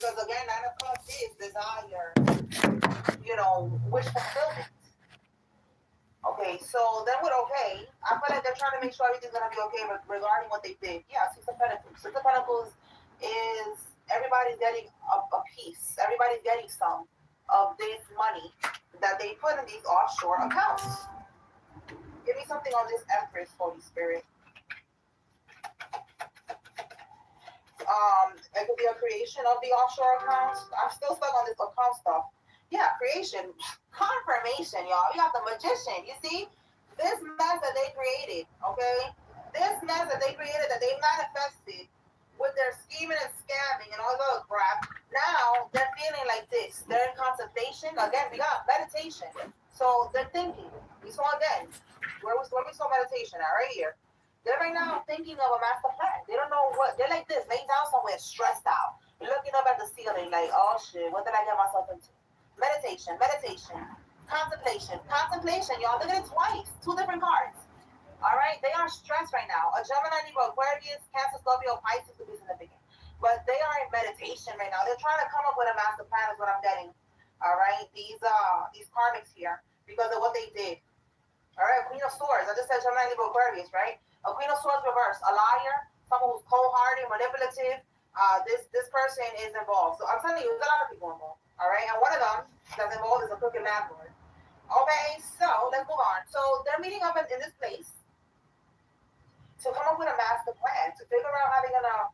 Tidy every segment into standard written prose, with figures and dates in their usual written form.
Because again, 9 o'clock is desire, wish fulfillment. Okay, so then with okay, I feel like they're trying to make sure everything's gonna be okay regarding what they did. Yeah, Six of Pentacles. Six of Pentacles is everybody's getting a piece. Everybody's getting some of this money that they put in these offshore accounts. Give me something on this Empress, Holy Spirit. It could be a creation of the offshore accounts. I'm still stuck on this account stuff. Yeah, creation, confirmation, y'all. We got the magician. You see, this mess that they created, okay? This mess that they created, that they manifested with their scheming and scamming and all the other crap. Now they're feeling like this. They're in contemplation. Again, we got meditation. So they're thinking. We saw again. Where we saw meditation at right here. They're right now thinking of a master plan. They don't know what. They're like this, laying down somewhere, stressed out, looking up at the ceiling, like, oh shit, what did I get myself into? Meditation, meditation, contemplation, contemplation. Y'all, look at it twice. Two different cards. All right, they are stressed right now. A Gemini, Libra, Aquarius, Cancer, Scorpio, Pisces could be significant, but they are in meditation right now. They're trying to come up with a master plan. Is what I'm getting. All right, these karmics here because of what they did. All right, Queen of Swords. I just said Gemini, Libra, Aquarius, right? A Queen of Swords reverse, a liar, someone who's cold-hearted, manipulative. This person is involved. So I'm telling you, there's a lot of people involved. All right, and one of them that's involved is a crooked landlord. Okay, so let's move on. So they're meeting up in this place to come up with a master plan to figure out how they're gonna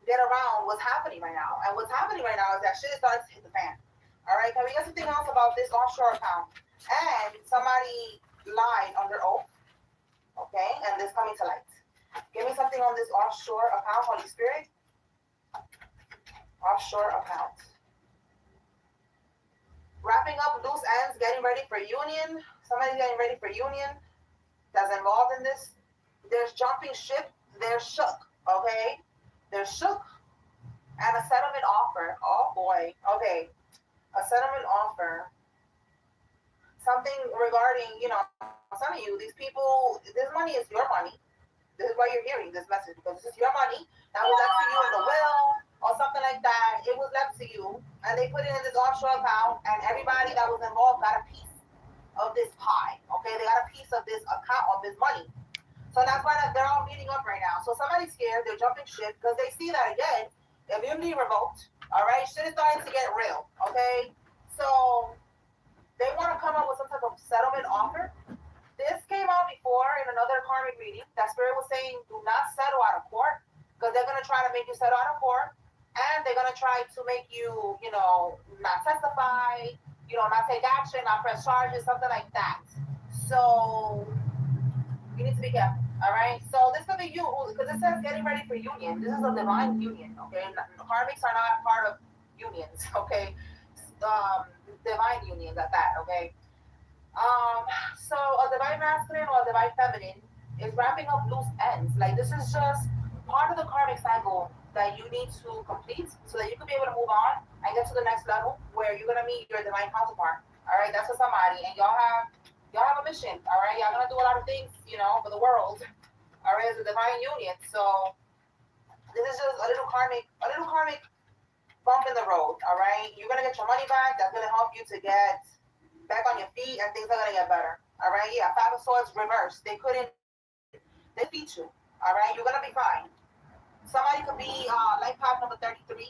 get around what's happening right now. And what's happening right now is that shit is starting to hit the fan. All right, can we get something else about this offshore account? And somebody lied under oath. Okay, and this coming to light. Give me something on this offshore account, Holy Spirit. Offshore account. Wrapping up loose ends, getting ready for union. Somebody's getting ready for union that's involved in this. There's jumping ship. They're shook. Okay, they're shook. And a settlement offer. Oh boy. Okay, a settlement offer. Something regarding, I'm telling you, these people, this money is your money. This is why you're hearing this message because this is your money that was left to you in the will or something like that. It was left to you, and they put it in this offshore account, and everybody that was involved got a piece of this pie. Okay, they got a piece of this account of this money. So that's why they're all meeting up right now. So somebody's scared. They're jumping ship because they see that again. Immunity revoked. All right, shit is starting to get real. Okay, so they want to come up with some type of settlement offer. This came out before in another karmic reading that Spirit was saying do not settle out of court because they're going to try to make you settle out of court and they're going to try to make you, not testify, not take action, not press charges, something like that. So you need to be careful. All right. So this could be you because it says getting ready for union. This is a divine union. Okay. Karmics are not part of unions. Okay. Divine unions at that. Okay. So a divine masculine or a divine feminine is wrapping up loose ends. Like this is just part of the karmic cycle that you need to complete so that you can be able to move on and get to the next level where you're gonna meet your divine counterpart. All right, that's for somebody, and y'all have a mission. All right, y'all gonna do a lot of things, for the world. All right, it's a divine union. So this is just a little karmic bump in the road. All right, you're gonna get your money back. That's gonna help you to get back on your feet, and things are gonna get better. All right, yeah. Five of Swords reversed. They defeat you. All right, you're gonna be fine. Somebody could be life path number 33.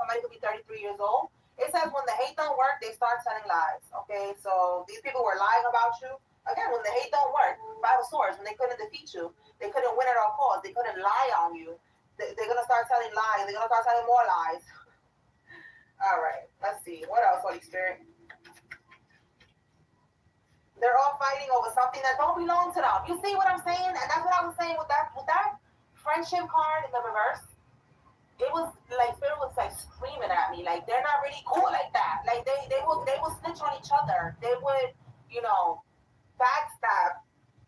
Somebody could be 33 years old. It says when the hate don't work, they start telling lies. Okay, so these people were lying about you. Again, when the hate don't work, Five of Swords, when they couldn't defeat you, they couldn't win at all costs. They couldn't lie on you. They're gonna start telling lies. They're gonna start telling more lies. All right, let's see. What else, Holy Spirit? They're all fighting over something that don't belong to them. You see what I'm saying? And that's what I was saying with that friendship card in the reverse. It was like Spirit was like screaming at me, like they're not really cool like that. Like they would snitch on each other. They would, you know, backstab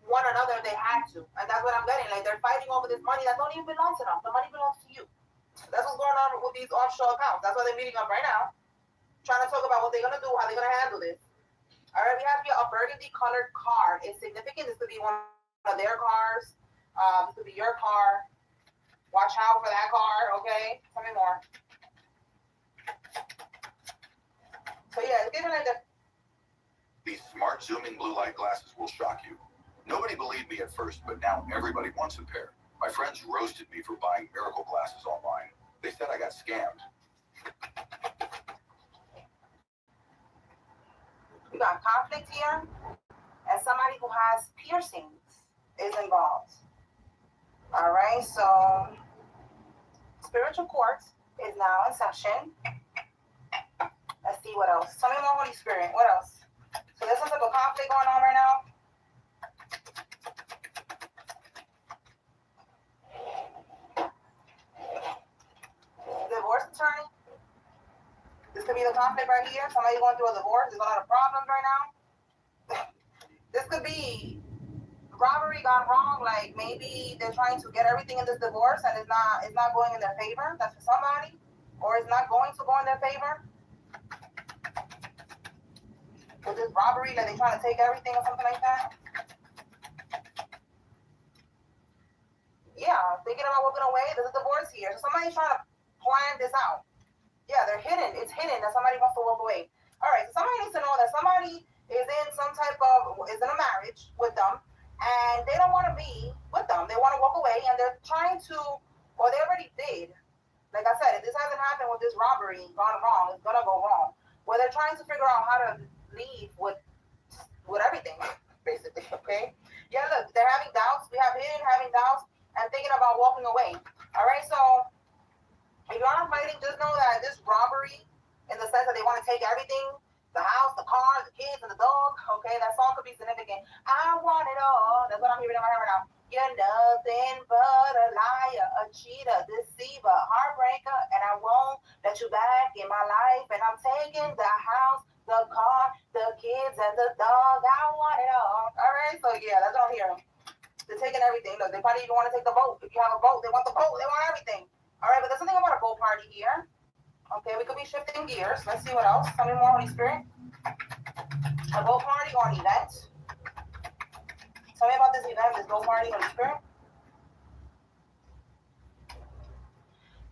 one another if they had to. And that's what I'm getting. Like they're fighting over this money that don't even belong to them. The money belongs to you. That's what's going on with these offshore accounts. That's why they're meeting up right now, trying to talk about what they're gonna do, how they're gonna handle this. All right, we have here a burgundy colored car. It's significant. This could be one of their cars. This could be your car. Watch out for that car, okay? Tell me more. like that. These smart zooming blue light glasses will shock you. Nobody believed me at first, but now everybody wants a pair. My friends roasted me for buying miracle glasses online. They said I got scammed. We got conflict here, and somebody who has piercings is involved. All right, so spiritual court is now in session. Let's see what else. Tell me more, Holy Spirit. What else? So there's some type of conflict going on right now. Divorce attorney. This could be the conflict right here. Somebody going through a divorce. There's a lot of problems right now. This could be robbery gone wrong. Like maybe they're trying to get everything in this divorce and it's not going in their favor. That's for somebody, or it's not going to go in their favor. With this robbery, like they're trying to take everything or something like that. Yeah, thinking about walking away. There's a divorce here. So somebody's trying to plan this out. Yeah, they're hidden. It's hidden that somebody wants to walk away. All right, so somebody needs to know that somebody is in some type of, is in a marriage with them, and they don't want to be with them. They want to walk away, and they're trying to, or they already did. Like I said, if this hasn't happened with this robbery gone wrong, it's gonna go wrong. Where they're trying to figure out how to leave with everything, basically. Okay. Yeah, look, they're having doubts. We have hidden having doubts and thinking about walking away. All right, so if you're not fighting, just know that this robbery, in the sense that they want to take everything, the house, the car, the kids, and the dog, okay, that song could be significant. I want it all. That's what I'm hearing in my head right now. You're nothing but a liar, a cheater, deceiver, heartbreaker, and I won't let you back in my life. And I'm taking the house, the car, the kids, and the dog. I want it all. All right, so yeah, that's what I'm hearing. They're taking everything. Look, they probably even want to take the boat. If you have a boat, they want the boat. They want everything. All right, but there's something about a boat party here. Okay, we could be shifting gears. Let's see what else. Tell me more, Holy Spirit. A boat party or an event. Tell me about this event, this boat party, Holy Spirit.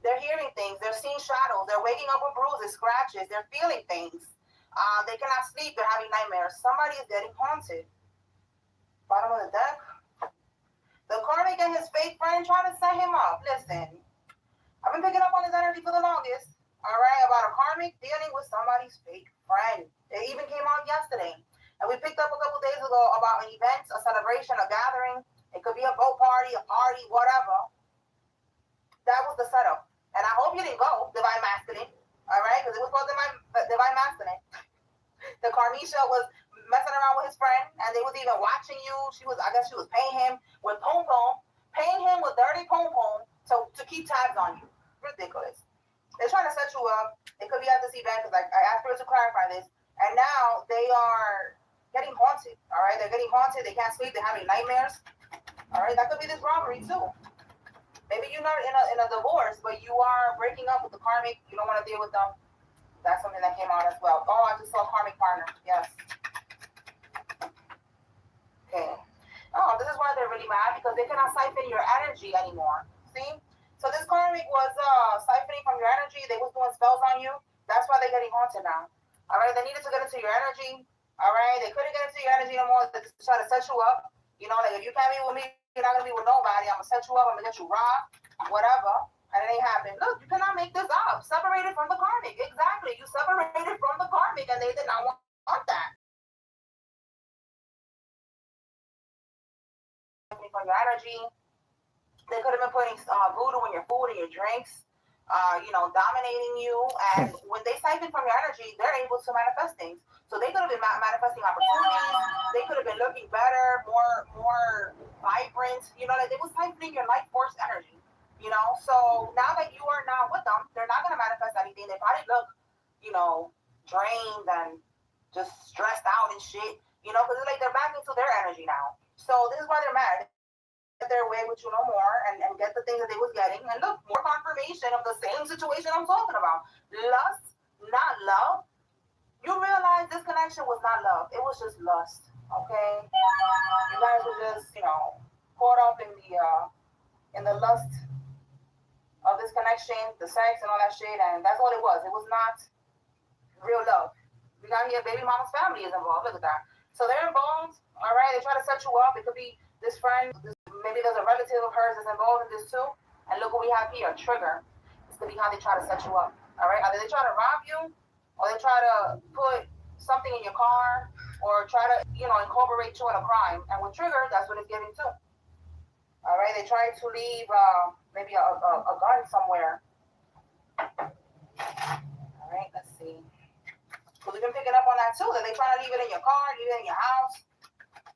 They're hearing things. They're seeing shadows. They're waking up with bruises, scratches. They're feeling things. They cannot sleep. They're having nightmares. Somebody is getting haunted. Bottom of the deck. The karmic and his fake friend trying to set him up. Listen, I've been picking up on this energy for the longest. All right, about a karmic dealing with somebody's fake friend. It even came out yesterday. And we picked up a couple days ago about an event, a celebration, a gathering. It could be a boat party, a party, whatever. That was the setup. And I hope you didn't go, Divine Masculine. All right, because it was called Divine Masculine. The Carnisha was messing around with his friend, and they was even watching you. I guess she was paying him with paying him with dirty pom to keep tabs on you. Ridiculous. They're trying to set you up. It could be at this event because I asked her to clarify this, and now they are getting haunted. All right, they're getting haunted. They can't sleep. They're having nightmares. All right, that could be this robbery too. Maybe you're not in a divorce, but you are breaking up with the karmic. You don't want to deal with them. That's something that came out as well. Oh, I just saw karmic partner. Yes. Okay. Oh, this is why they're really mad, because they cannot siphon your energy anymore. See? So this karmic was siphoning from your energy. They was doing spells on you. That's why they're getting haunted now. All right? They needed to get into your energy. All right? They couldn't get into your energy no more. They just try to set you up. You know, like if you can't be with me, you're not going to be with nobody. I'm going to set you up. I'm going to get you robbed, whatever. And it ain't happened. Look, you cannot make this up. Separated from the karmic. Exactly. You separated from the karmic, and they did not want that. From your energy. They could have been putting voodoo in your food and your drinks, dominating you. And when they siphon from your energy, they're able to manifest things. So they could have been manifesting opportunities. They could have been looking better, more vibrant. You know, like they was siphoning your life force energy. You know, so now that you are not with them, they're not going to manifest anything. They probably look, drained and just stressed out and shit. You know, because it's like they're back into their energy now. So this is why they're mad. Get their way with you no more and get the things that they was getting. And look, more confirmation of the same situation I'm talking about. Lust, not love. You realize this connection was not love. It was just lust. Okay? You guys were just, caught up in the lust of this connection, the sex and all that shit, and that's all it was. It was not real love. We got here, baby mama's family is involved. Look at that. So they're involved. All right, they try to set you up. It could be this friend, maybe there's a relative of hers that's involved in this too. And look what we have here, a trigger. This could be how they try to set you up. All right, either they try to rob you, or they try to put something in your car, or try to, incorporate you in a crime. And with trigger, that's what it's giving too. All right, they try to leave maybe a gun somewhere. All right, let's see. Because we've been picking up on that too, that they trying to leave it in your car, leave it in your house.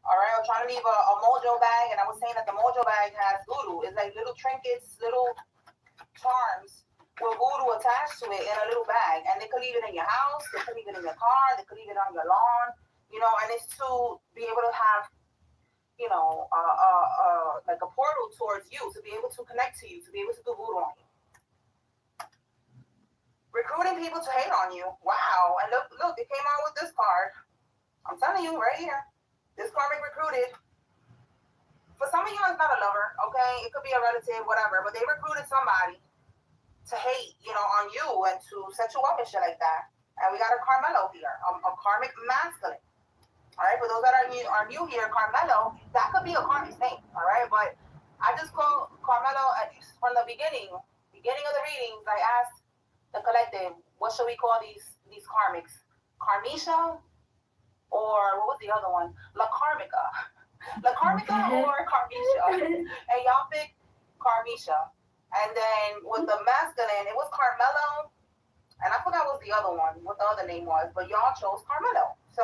All right, or trying to leave a mojo bag, and I was saying that the mojo bag has voodoo. It's like little trinkets, little charms with voodoo attached to it in a little bag. And they could leave it in your house, they could leave it in your car, they could leave it on your lawn, and it's to be able to have like a portal towards you, to be able to connect to you, to be able to do voodoo on you. Recruiting people to hate on you. Wow. And look, they came out with this card. I'm telling you right here. This karmic recruited. For some of you, it's not a lover, okay? It could be a relative, whatever, but they recruited somebody to hate, on you and to set you up and shit like that. And we got a Carmelo here, a karmic masculine. All right, for those that are new here, Carmelo, that could be a karmic name, all right? But I just call Carmelo from the beginning of the readings. I asked the collective, what should we call these karmics? Karmisha, or what was the other one? La Karmica. La Karmica or Karmisha. And y'all picked Karmisha. And then with the masculine, it was Carmelo. And I forgot what the other one, what the other name was, but y'all chose Carmelo. So,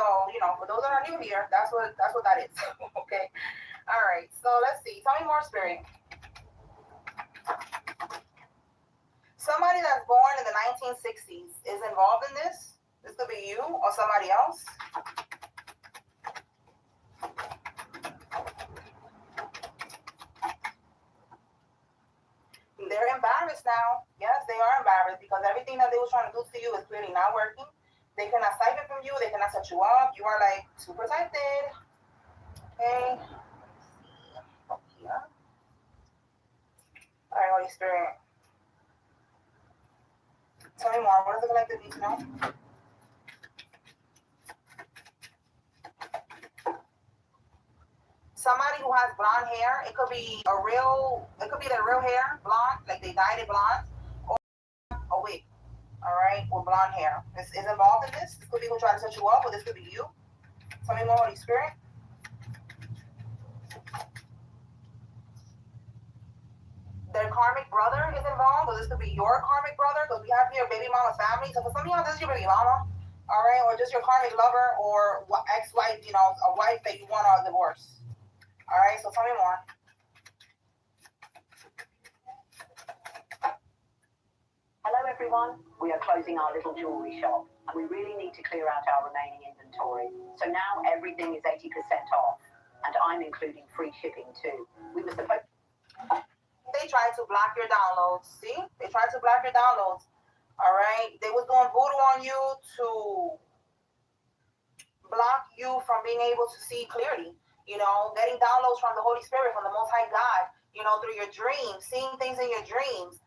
for those that are new here, that's what that is. Okay. All right. So let's see. Tell me more, Spirit. Somebody that's born in the 1960s is involved in this. This could be you or somebody else. They're embarrassed now. Yes, they are embarrassed because everything that they were trying to do to you is clearly not working. They cannot siphon from you. They cannot set you up. You are like too protected. Okay. Up here. All right, Holy Spirit. Tell me more. What does the collective need to know? Somebody who has blonde hair. It could be their real hair, blonde, like they dyed it blonde, or a wig. All right, with blonde hair. This is involved in this. This could be who tried to set you up, or this could be you. Tell me more, Holy Spirit. Their karmic brother is involved, or this could be your karmic brother, because we have here baby mama's family. So for some of y'all, this is your baby mama, all right, or just your karmic lover or ex-wife, a wife that you want to divorce. All right, so tell me more. Hello everyone, we are closing our little jewellery shop and we really need to clear out our remaining inventory. So now everything is 80% off and I'm including free shipping too. We were supposed They tried to block your downloads, see? They tried to block your downloads, all right? They was doing voodoo on you to block you from being able to see clearly, getting downloads from the Holy Spirit, from the Most High God, through your dreams, seeing things in your dreams.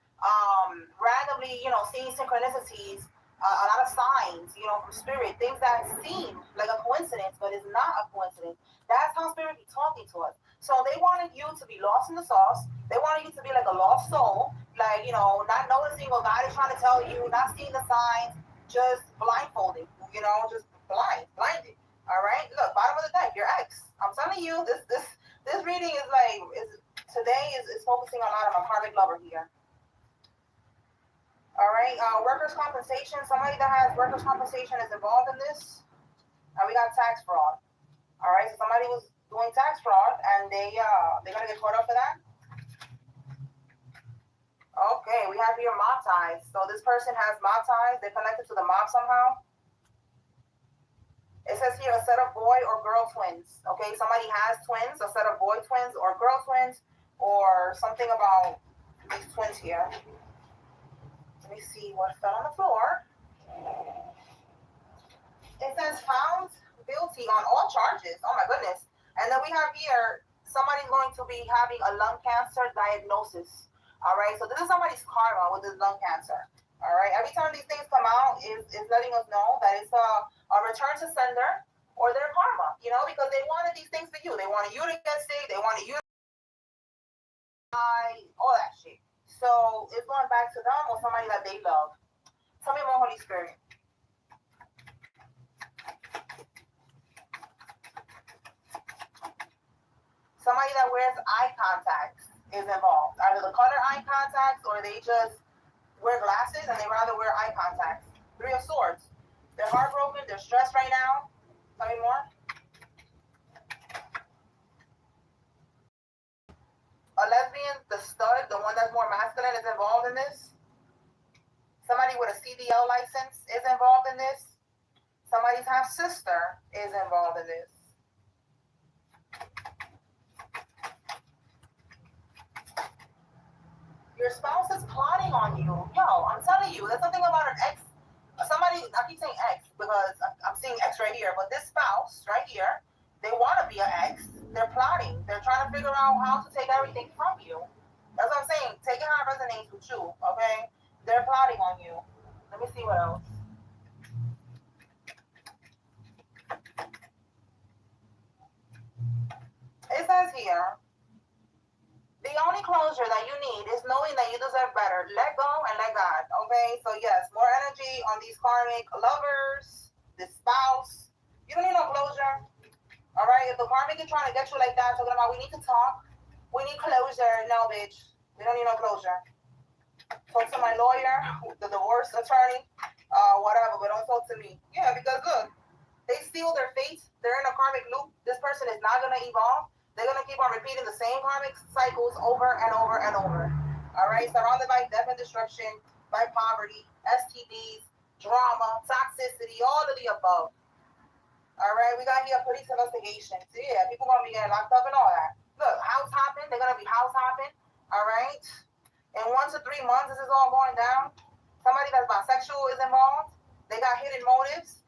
Randomly, seeing synchronicities, a lot of signs, from spirit, things that seem like a coincidence, but it's not a coincidence. That's how spirit be talking to us. So they wanted you to be lost in the sauce. They wanted you to be like a lost soul, like, not noticing what God is trying to tell you, not seeing the signs, just blindfolded, just blinded. All right. Look, bottom of the deck, your ex. I'm telling you, this reading today is focusing a lot on a karmic lover here. All right, workers' compensation. Somebody that has workers' compensation is involved in this. And we got tax fraud. All right, so somebody was doing tax fraud, and they're gonna get caught up for that. Okay, we have here mob ties. So this person has mob ties. They're connected to the mob somehow. It says here a set of boy or girl twins. Okay, somebody has twins, a set of boy twins or girl twins, or something about these twins here. Let me see what fell on the floor. It says found guilty on all charges. Oh my goodness. And then we have here, somebody's going to be having a lung cancer diagnosis. All right, so this is somebody's karma with this lung cancer. All right, every time these things come out, is letting us know that it's a a return to sender, or their karma, you know, because they wanted these things for you. They wanted you to get sick. They wanted you to die, all that shit. So it's going back to them or somebody that they love. Tell me more, Holy Spirit. Somebody that wears eye contacts is involved. Either the color eye contacts or they just wear glasses and they rather wear eye contacts. Three of Swords. They're heartbroken. They're stressed right now. Tell me more. A lesbian, the stud, the one that's more masculine, is involved in this. Somebody with a CDL license is involved in this. Somebody's half sister is involved in this. Your spouse is plotting on you. Yo, I'm telling you, there's something about an ex. Somebody, I keep saying ex because I'm seeing ex right here, but this spouse right here, they want to be an ex. They're plotting. They're trying to figure out how to take everything from you. That's what I'm saying. Take it how it resonates with you, okay? They're plotting on you. Let me see what else. It says here, the only closure that you need is knowing that you deserve better. Let go and let God, okay? So yes, more energy on these karmic lovers, this spouse. You don't need no closure, all right? If the karmic is trying to get you like that, talking about we need to talk, we need closure. No, bitch, we don't need no closure. Talk to my lawyer, the divorce attorney, whatever, but don't talk to me. Yeah, because look, they seal their fate. They're in a karmic loop. This person is not going to evolve. They're going to keep on repeating the same karmic cycles over and over and over. All right? Surrounded by death and destruction, by poverty, STDs, drama, toxicity, all of the above. All right? We got here police investigations. Yeah, people going to be getting locked up and all that. Look, house hopping. They're going to be house hopping. All right? In 1 to 3 months, this is all going down. Somebody that's bisexual is involved. They got hidden motives.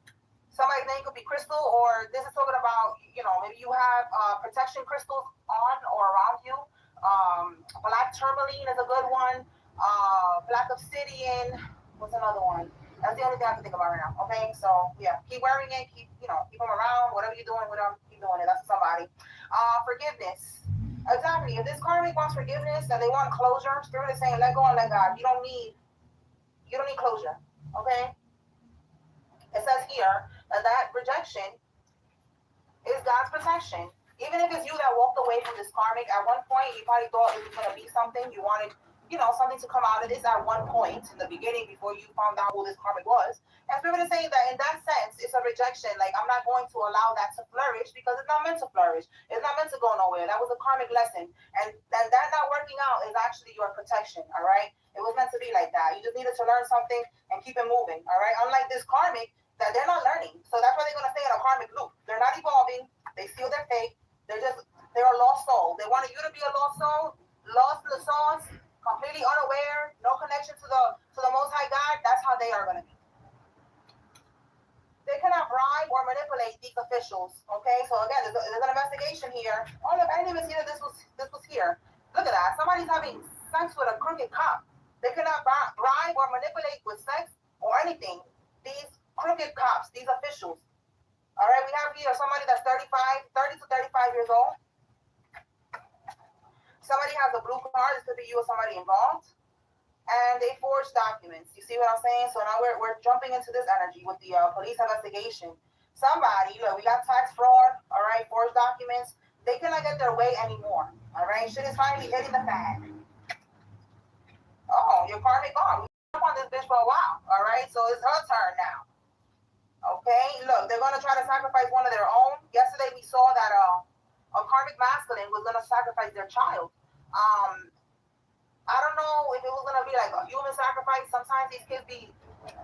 Somebody's name could be Crystal, or this is talking about, you know, maybe you have protection crystals on or around you. Black tourmaline is a good one. Black obsidian. What's another one? That's the only thing I can think about right now. Okay, so yeah, keep wearing it. Keep them around. Whatever you're doing with them, keep doing it. That's for somebody. Forgiveness. Exactly. If this karmic wants forgiveness and they want closure, Spirit is saying, let go and let God. You don't need closure. Okay. It says here that rejection is God's protection. Even if it's you that walked away from this karmic, at one point you probably thought it was going to be something. You wanted, something to come out of this at one point in the beginning before you found out who this karmic was. And Spirit is saying that in that sense, it's a rejection. Like, I'm not going to allow that to flourish because it's not meant to flourish. It's not meant to go nowhere. That was a karmic lesson. And that not working out is actually your protection, all right? It was meant to be like that. You just needed to learn something and keep it moving, all right? Unlike this karmic, that they're not learning. So that's why they're going to stay in a karmic loop. They're not evolving. They seal their fate. They're a lost soul. They wanted you to be a lost soul, lost in the sauce, completely unaware, no connection to the Most High God. That's how they are going to be. They cannot bribe or manipulate these officials. Okay, so again, there's an investigation here. Oh look, I didn't even see that this was here. Look at that. Somebody's having sex with a crooked cop. They cannot bribe or manipulate with sex or anything. These crooked cops, these officials. All right, we have here somebody that's 30 to 35 years old. Somebody has a blue card. This could be you or somebody involved. And they forge documents. You see what I'm saying? So now we're jumping into this energy with the police investigation. Somebody, look, we got tax fraud, all right, forged documents. They cannot get their way anymore, all right? Shit is finally hitting the fan. Oh, your karmic gone. We've been on this bitch for a while, all right? So it's her turn now. Okay, look, they're going to try to sacrifice one of their own. Yesterday we saw that a karmic masculine was going to sacrifice their child. I don't know if it was going to be like a human sacrifice. Sometimes these kids be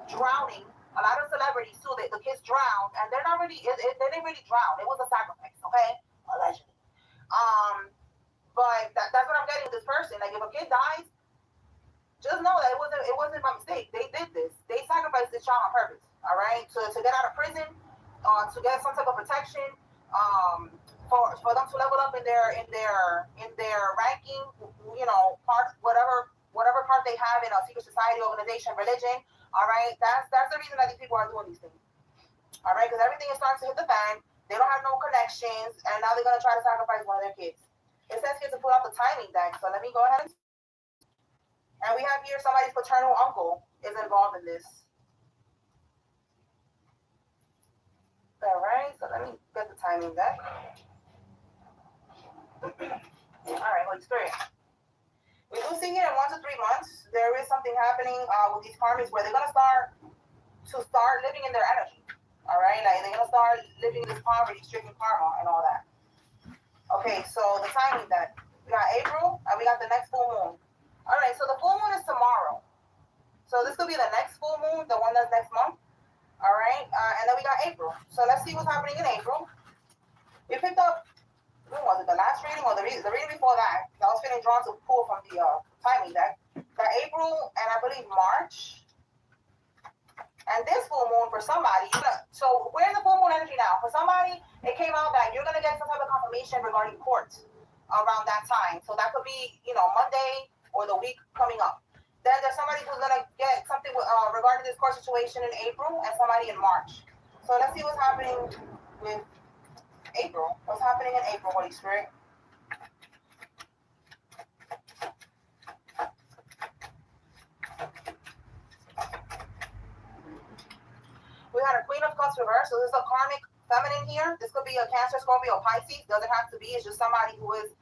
drowning. A lot of celebrities too, the kids drown, and they're not really, they didn't really drown. It was a sacrifice, okay? Allegedly. But that's what I'm getting with this person. Like, if a kid dies, just know that it wasn't by mistake. They did this. They sacrificed this child on purpose. All right, to get out of prison, to get some type of protection, for them to level up in their ranking, part whatever part they have in a secret society, organization, religion. All right, that's the reason that these people are doing these things. All right, because everything is starting to hit the fan. They don't have no connections, and now they're gonna try to sacrifice one of their kids. It says here to pull out the timing deck, so let me go ahead and we have here somebody's paternal uncle is involved in this. All right, so let me get the timing deck. All right, Holy Spirit. We do see here in 1 to 3 months there is something happening with these karmics where they're gonna start living in their energy. All right, like they're gonna start living this poverty-stricken karma and all that. Okay, so the timing deck. We got April and we got the next full moon. All right, so the full moon is tomorrow. So this could be the next full moon, the one that's next month. All right, and then we got April. So let's see what's happening in April. We picked up, when was it, the last reading or the reading before that? I was feeling drawn to pull from the timing deck. Got April and I believe March. And this full moon for somebody, so we're in the full moon energy now. For somebody, it came out that you're going to get some type of confirmation regarding court around that time. So that could be, Monday or the week coming up. Then there's somebody who's going to get something regarding this court situation in April and somebody in March. So let's see what's happening with April. What's happening in April, Holy Spirit? We had a Queen of Cups reversed, so this is a karmic feminine here. This could be a Cancer, Scorpio, Pisces. Doesn't have to be. It's just somebody who is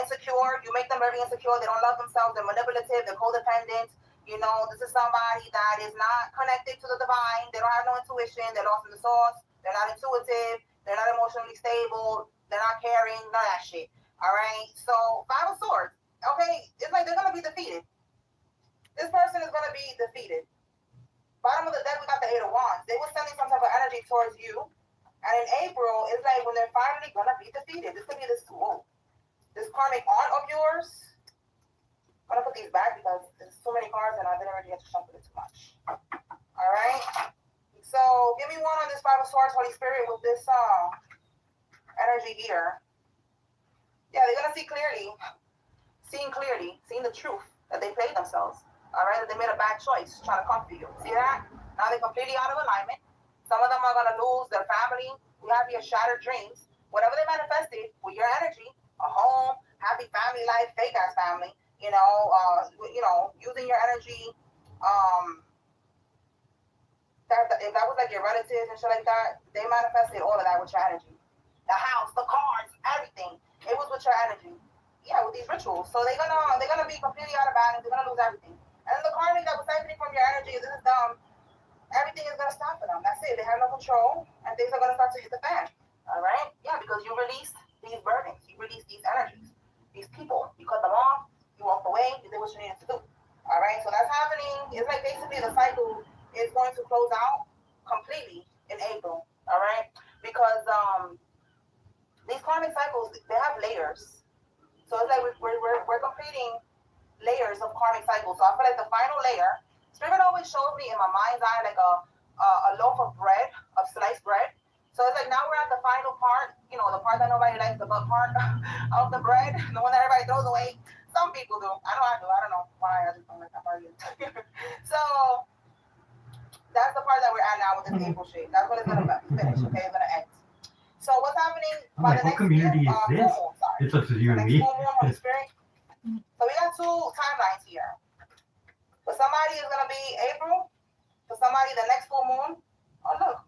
insecure. You make them very insecure. They don't love themselves. They're manipulative. They're codependent. This is somebody that is not connected to the divine. They don't have no intuition. They're lost in the sauce. They're not intuitive. They're not emotionally stable. They're not caring. None of that shit. All right? So, 5 of Swords. Okay? It's like they're going to be defeated. This person is going to be defeated. Bottom of the deck, we got the 8 of Wands. They were sending some type of energy towards you. And in April, it's like when they're finally going to be defeated. This could be this karmic aunt of yours. I'm going to put these back because there's so many cards and I didn't really get to shuffle it too much. All right. So give me one on this 5 of Swords, Holy Spirit, with this energy here. Yeah, they're going to see clearly. Seeing the truth that they played themselves. All right, that they made a bad choice trying to comfort you. See that? Now they're completely out of alignment. Some of them are going to lose their family. We have here shattered dreams. Whatever they manifested with your energy, a home, happy family life, fake ass family, using your energy. If that was like your relatives and shit like that, they manifested all of that with your energy. The house, the cars, everything. It was with your energy. Yeah, with these rituals. So they're gonna be completely out of balance. They're gonna lose everything. And the karmic that was siphoning from your energy, this is dumb. Everything is gonna stop for them. That's it. They have no control, and things are gonna start to hit the fan. All right? Yeah, because you released these burdens, you released these energies, these people. You cut them off. You walked away. You did what you needed to do. All right? So that's happening. It's like basically the cycle is going to close out completely in April. All right? Because these karmic cycles, they have layers. So it's like we're completing layers of karmic cycles. So I feel like the final layer, Spirit always shows me in my mind's eye like a loaf of bread, of sliced bread. So it's like now we're at the final part, the part that nobody likes, the butt part of the bread, the one that everybody throws away. Some people do. I know I do. I don't know why I just don't like that part either. So that's the part that we're at now with this April shit. That's when it's gonna finish. Okay, it's gonna end. So what's happening by the next community is this? It's up to you and me. Holy Spirit. So we got 2 timelines here. For somebody, it's gonna be April. For somebody, the next full moon. Oh look,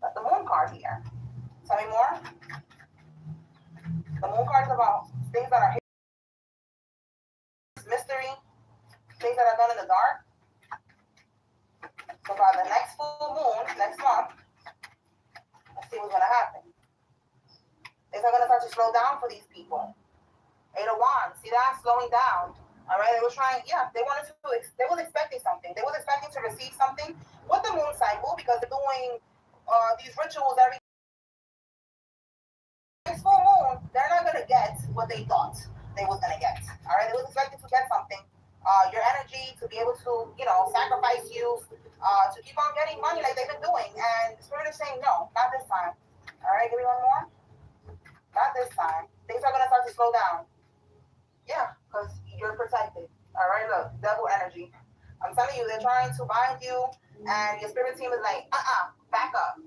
got the moon card here. Tell me more. The moon card is about things that are hidden, mystery, things that are done in the dark. So by the next full moon, next month, let's see what's gonna happen. Things are gonna start to slow down for these people. 8 of Wands, see that? Slowing down. All right, they were trying, they was expecting something. They was expecting to receive something with the moon cycle because they're doing these rituals every next full moon. They're not going to get what they thought they was going to get. All right, they was expecting to get something. Your energy to be able to, sacrifice you, to keep on getting money like they've been doing. And Spirit is saying, no, not this time. All right, give me one more. Not this time. Things are going to start to slow down. Yeah, because you're protected. All right, look, devil energy. I'm telling you, they're trying to bind you, and your spirit team is like, back up.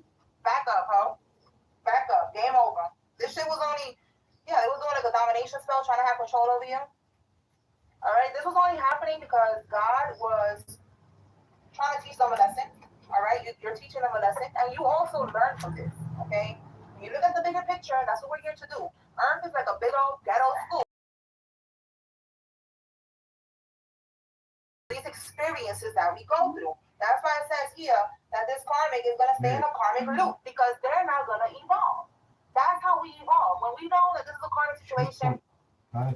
control over you. All right, this was only happening because God was trying to teach them a lesson. All right, you're teaching them a lesson, and you also learn from this. Okay, when you look at the bigger picture, that's what we're here to do. Earth is like a big old ghetto school. These experiences that we go through. That's why it says here that this karmic is going to stay in a karmic loop because they're not going to evolve. That's how we evolve. When we know that this is a karmic situation,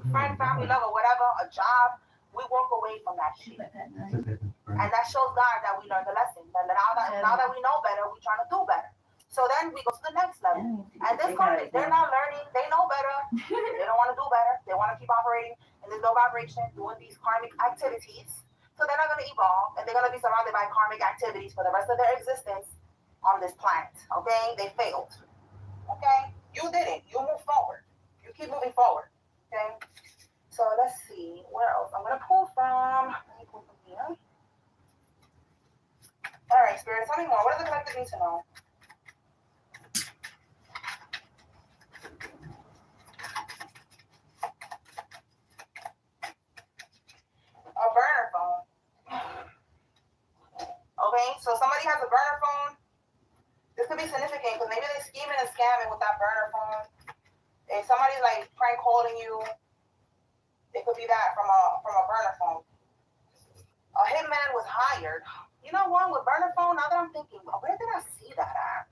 friend, family, love, or whatever, a job, we walk away from that shit. And that shows God that we learned the lesson. That now that we know better, we're trying to do better. So then we go to the next level. And this karmic, they're not learning. They know better. They don't want to do better. They want to keep operating in this low vibration, doing these karmic activities. So they're not going to evolve, and they're going to be surrounded by karmic activities for the rest of their existence on this planet. Okay? They failed. Okay? You did it. You move forward. You keep moving forward. Okay? So let's see. Where else? I'm going to pull from. Let me pull from here. All right, Spirit, tell me more. What does the collective need to know? A burner phone. Okay, so somebody has a burner phone. This could be significant because maybe they're scheming and scamming with that burner phone. If somebody's like prank calling you, it could be that from a burner phone. A hitman was hired. You know what? With burner phone, now that I'm thinking, where did I see that at?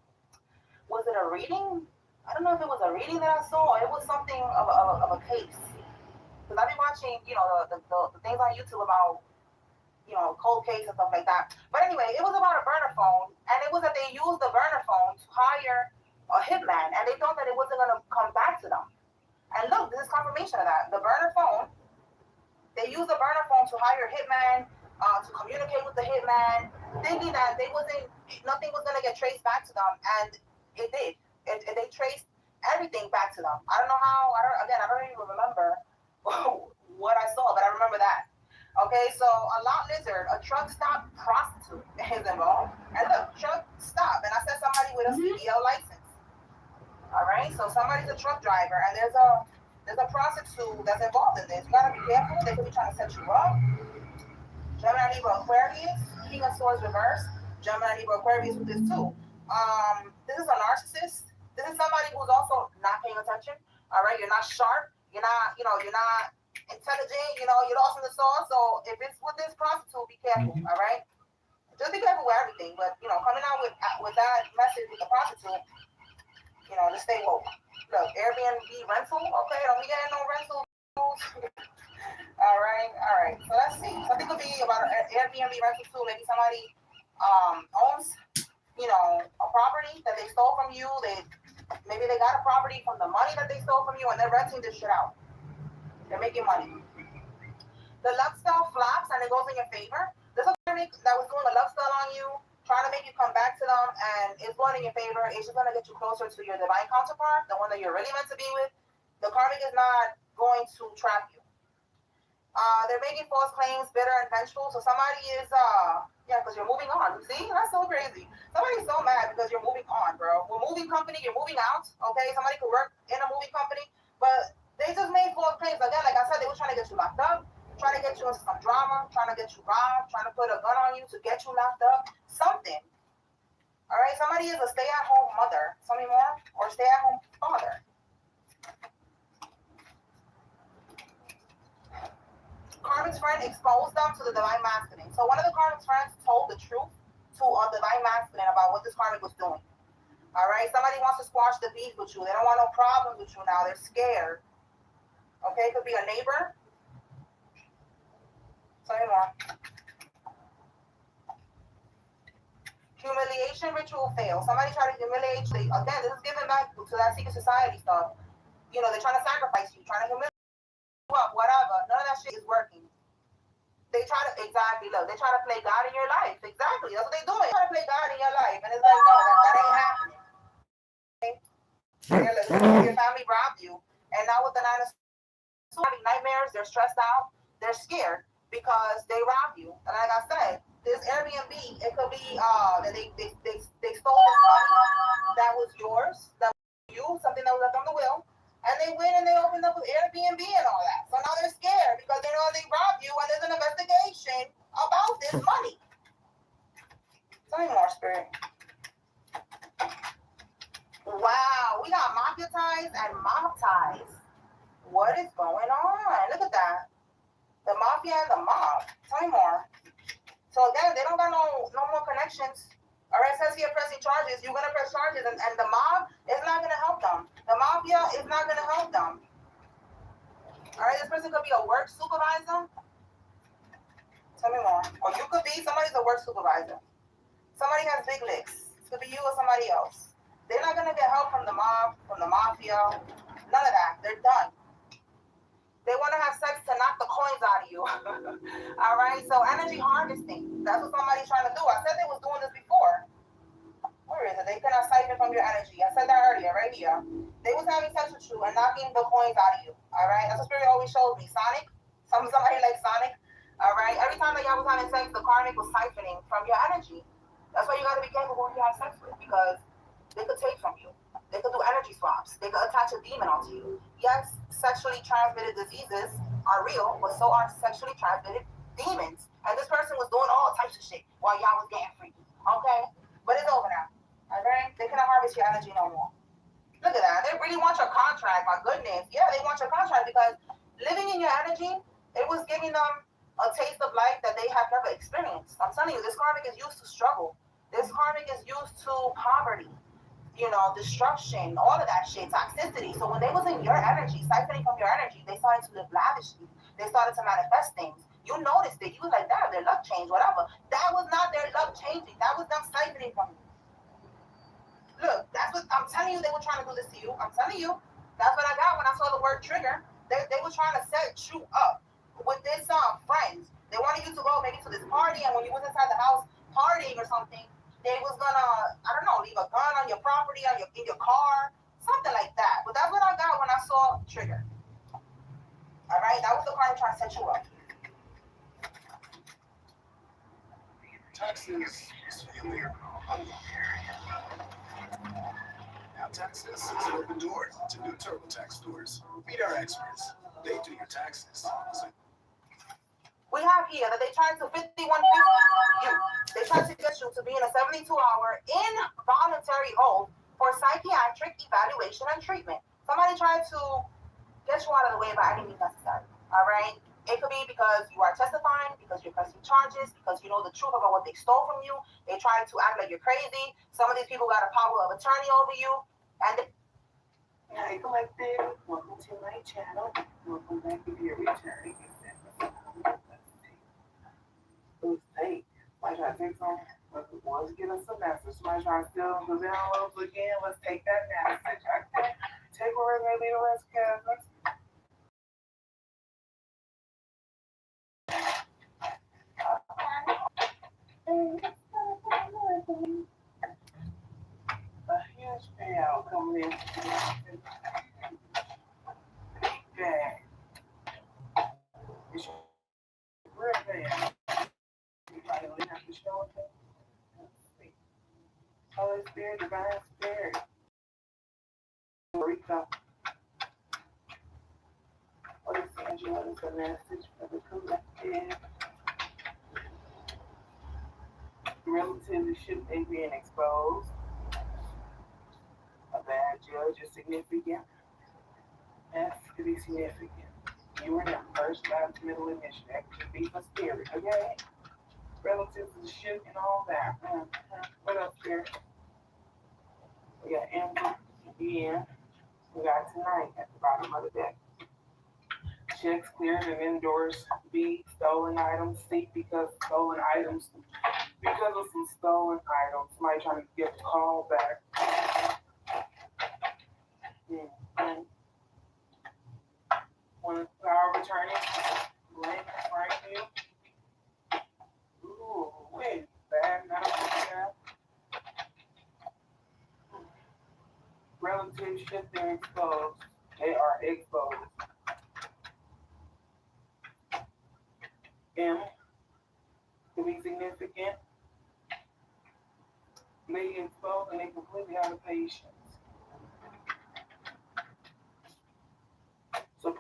Was it a reading? I don't know if it was a reading that I saw. It was something of a case. Because I've been watching, the things on YouTube about, cold case and stuff like that. But anyway, it was about a burner phone, and it was that they used the burner phone to hire a hitman, and they thought that it wasn't going to come back to them. And look, this is confirmation of that. The burner phone, they used the burner phone to hire a hitman, to communicate with the hitman, thinking that nothing was going to get traced back to them, and it did. They traced everything back to them. I don't know how. I don't even remember what I saw, but I remember that. Okay, so a lot lizard, a truck stop prostitute is involved. And look, truck stop, and I said somebody with a CDL license. All right, so somebody's a truck driver, and there's a prostitute that's involved in this. You gotta be careful. They could be trying to set you up. Gemini, Libra, Aquarius, King of Swords reverse. Gemini, Libra, Aquarius with this too. This is a narcissist. This is somebody who's also not paying attention. All right, you're not sharp. You're not intelligent. You're lost in the sauce. So if it's with this prostitute, be careful. All right, just be careful with everything. But coming out with that message with the prostitute, just stay woke. Look, Airbnb rental. Okay, don't be getting no rental. All right. So let's see. Something could be about an Airbnb rental too. Maybe somebody owns, a property that they stole from you. Maybe they got a property from the money that they stole from you, and they're renting this shit out. They're making money. The love spell flops, and it goes in your favor. There's a karmic that was doing a love spell on you, trying to make you come back to them, and it's going in your favor. It's just going to get you closer to your divine counterpart, the one that you're really meant to be with. The karmic is not going to trap you. They're making false claims, bitter and vengeful. So somebody is, because you're moving on. See, that's so crazy. Somebody's so mad because you're moving on, bro. We're moving company, you're moving out. Okay, somebody could work in a moving company, but they just made false claims. Again, like I said, they were trying to get you locked up, trying to get you into some drama, trying to get you robbed, trying to put a gun on you to get you locked up. Something. All right, somebody is a stay-at-home mother. Tell me more, or stay-at-home father. Karmic's friend exposed them to the divine masculine. So one of the karmic's friends told the truth to a divine masculine about what this karmic was doing. All right, somebody wants to squash the beef with you. They don't want no problems with you now. They're scared. Okay, it could be a neighbor. Tell me more. Humiliation ritual fails. Somebody tried to humiliate you. Again, this is giving back to that secret society stuff. They're trying to sacrifice you, trying to humiliate you up, whatever. None of that shit is working. They try to, exactly, look, they try to play God in your life. Exactly, that's what they do. They try to play God in your life. And it's like, no, that ain't happening. Okay? Your family robbed you. And now with the 9 of Swords, having nightmares, they're stressed out, they're scared because they robbed you. And like I said, this Airbnb, it could be that they stole this money that was yours, that was you, something that was left on the will. And they went and they opened up with Airbnb and all that. So now they're scared because they know they robbed you and there's an investigation about this money. Tell me more, Spirit. Wow, we got mafia ties and mob ties. What is going on? Look at that. The mafia and the mob. Tell me more. So again, they don't got no more connections. All right, says here pressing charges. You're gonna press charges, and the mob is not gonna help them. The mafia is not gonna help them. All right, this person could be a work supervisor. Tell me more. Or you could be somebody's a work supervisor. Somebody has big licks. It could be you or somebody else. They're not gonna get help from the mob, from the mafia. None of that. They're done. They want to have sex to knock the coins out of you. All right. So energy harvesting. That's what somebody's trying to do. I said they was doing this before. Where is it? They cannot siphon from your energy. I said that earlier, right here. They was having sex with you and knocking the coins out of you. All right. That's what Spirit always shows me. Sonic. Somebody like Sonic. All right. Every time that y'all was having sex, the karmic was siphoning from your energy. That's why you got to be careful who you have sex with, because they could take from you. They could do energy swaps. They could attach a demon onto you. Yes, sexually transmitted diseases are real, but so are sexually transmitted demons. And this person was doing all types of shit while y'all was getting free. Okay? But it's over now. Okay? They cannot harvest your energy no more. Look at that. They really want your contract. My goodness. Yeah, they want your contract because living in your energy, it was giving them a taste of life that they have never experienced. I'm telling you, this karmic is used to struggle. This karmic is used to poverty. Destruction, all of that shit, toxicity. So when they was in your energy, siphoning from your energy, they started to live lavishly. They started to manifest things. You noticed it. You was like, damn, their luck changed, whatever. That was not their luck changing. That was them siphoning from you. Look, that's what I'm telling you. They were trying to do this to you. I'm telling you. That's what I got when I saw the word trigger. They were trying to set you up with this friends. They wanted you to go maybe to this party, and when you was inside the house partying or something, they was gonna, I don't know, leave a gun on your property, in your car, something like that. But that's what I got when I saw trigger. All right, that was the karma trying to set you up. Texas is feeling now Texas is open doors to new TurboTax stores. Meet our experts. They do your taxes. We have here that they tried to 5150 you. They tried to get you to be in a 72-hour involuntary hold for psychiatric evaluation and treatment. Somebody tried to get you out of the way by any means necessary. All right? It could be because you are testifying, because you're pressing charges, because you know the truth about what they stole from you. They tried to act like you're crazy. Some of these people got a power of attorney over you. And Hey, collective, welcome to my channel. Welcome back if you're returning. Who's fake? Might try to take some. Let's get us a message. Might try to steal the downloads again. Let's take that message. Okay. Take where they lead the rest, cousins. A huge payout coming in. Bang. It's real payout. Anybody really have to show it? Let's see. Holy Spirit, Divine Spirit. Rico. What is Angela? What is the message for the collective? Relatively should they being exposed? A bad judge is significant. F to be significant. You were in first, last, middle, and mission. That could be for spirit, okay? Relative to the ship and all that. What else here? We got Amber, Ian. We got tonight at the bottom of the deck. Checks cleared and endorsed. B, stolen items. C, because of some stolen items. Somebody trying to get the call back. One power of attorney. Blank, Frank, ooh, wait, bad medical care. Relatives should be exposed. They are exposed. M to be significant. They exposed and they completely out of patience.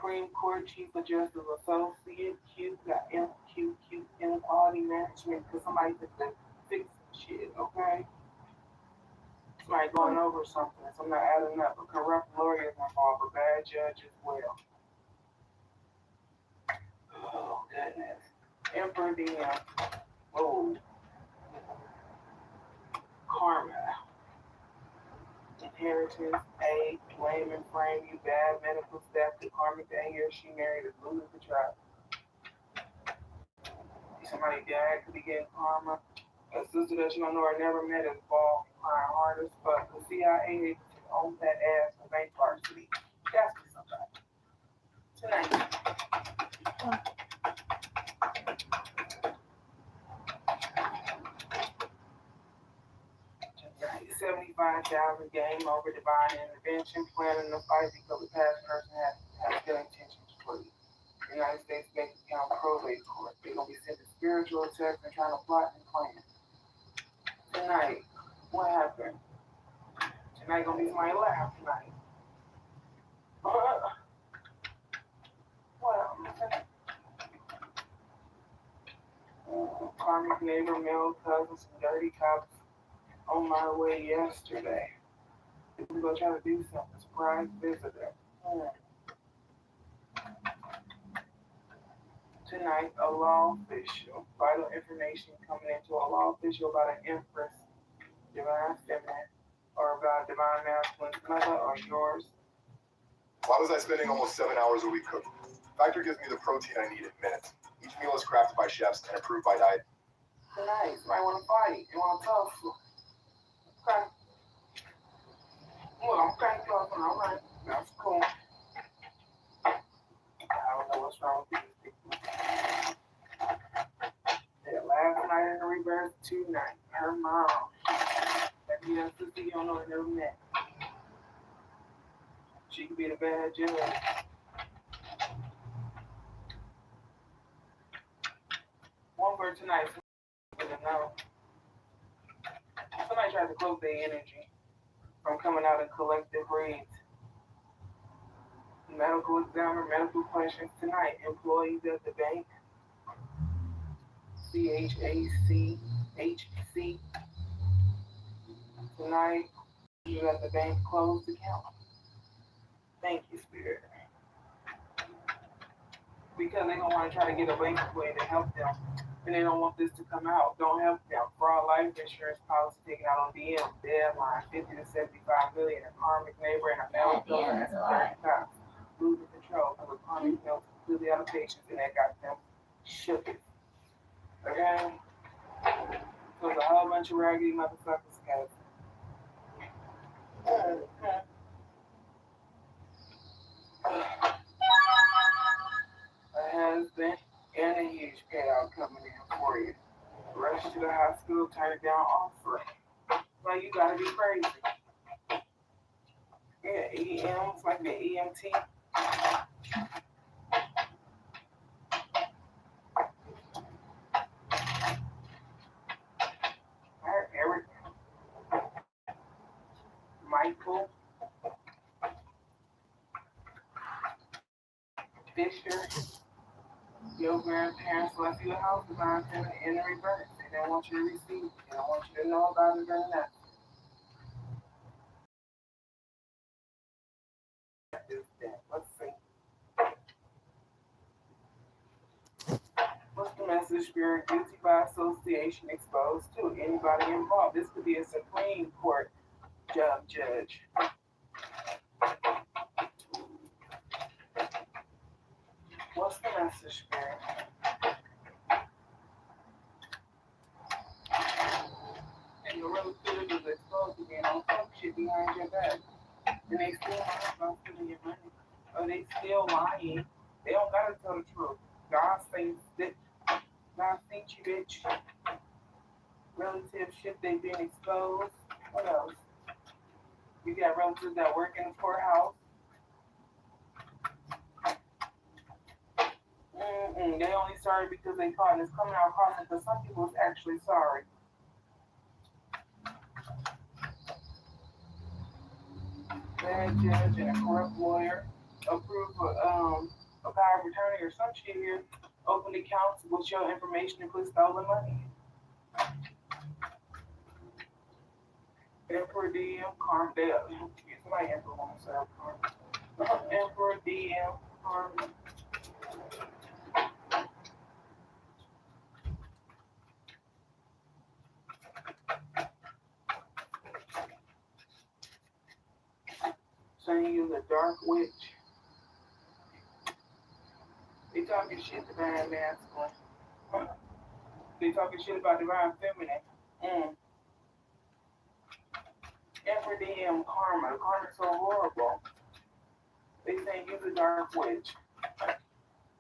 Supreme Court Chief of Justice Associate Q got MQQ Inequality Management because somebody took the fix some shit, okay? Somebody going over something, so I'm not adding up. A corrupt lawyers involved, a bad judge as well. Oh, goodness. Emperor DM. Oh. Karma. Inheritance, A, blame and frame you bad medical staff to karmic that he or she married is losing the trial. Somebody dad could be getting karma. A sister that you don't know or never met is bald, crying hard as fuck. The CIA owns that ass for bank varsity. That's me somebody. Tonight. 75,000 game over divine intervention, planning the fight because the past person has good intentions for you. United States Bank Account Probate Court. They're gonna be sending spiritual attacks and trying to plot and plan. Tonight, what happened? Tonight gonna be my laugh tonight. Karmic neighbor, male cousin, some dirty cops on my way yesterday. We gonna try to do something. Surprise visitor. Tonight, a law official. Vital information coming into a law official about an empress, divine feminine, or about divine masculine mother or yours. Why was I spending almost 7 hours a week cooking? Factor gives me the protein I need in minutes. Each meal is crafted by chefs and approved by diet. Tonight, somebody want to fight. You want to tussle. Okay. Well, okay, tussle. All right. That's cool. I don't know what's wrong with these people. Yeah, last night in the reverse, tonight. Her mom. That be that sister you don't know and never met. She could be the bad judge. One for tonight. No. Somebody tried to close their energy from coming out in collective reads. Medical examiner, medical questions tonight. Employees at the bank. CHACHC. Tonight, you at the bank closed account. Thank you, Spirit. Because they're going to want to try to get a bank employee to help them. And they don't want this to come out. Don't help them. Fraud life insurance policy taken out on DM. Deadline 50 to 75 million. A karmic neighbor and a male donor and 30 cops. Losing control of a karmic male completely out of patience, and that got them shook it. Okay? So there's a whole bunch of raggedy motherfuckers, guys. A husband and a huge payout coming in for you. Rush to the hospital, turn it down offer. Like, you gotta be crazy. Yeah, EMs, like the EMT. Eric, Michael, Fisher, your grandparents left you a house design center in the reverse. They don't want you to receive it. They don't want you to know about it or nothing. Let's see. What's the message, Spirit? Guilty by association exposed to anybody involved. This could be a Supreme Court judge. What's the message, Spirit? And your relative is exposed again on some shit behind your back. And they still lying about stealing your money. Or they still lying. They don't gotta tell the truth. God says that God sent you, bitch. Relative shit, they've been exposed. What else? You got relatives that work in the courthouse. They only sorry because they caught and it's coming out crossing, but some people is actually sorry. Bad judge and a corrupt lawyer approve of a power of attorney or some shit here, open accounts with your information and put stolen money in. Emperor DM, Carmen, somebody Emperor want to serve Carmen. Emperor DM, Carmen. Saying you're the dark witch. They talking shit to divine masculine. They talking shit about divine feminine. Emperor DM Karma. Karma's so horrible. They saying you're the dark witch.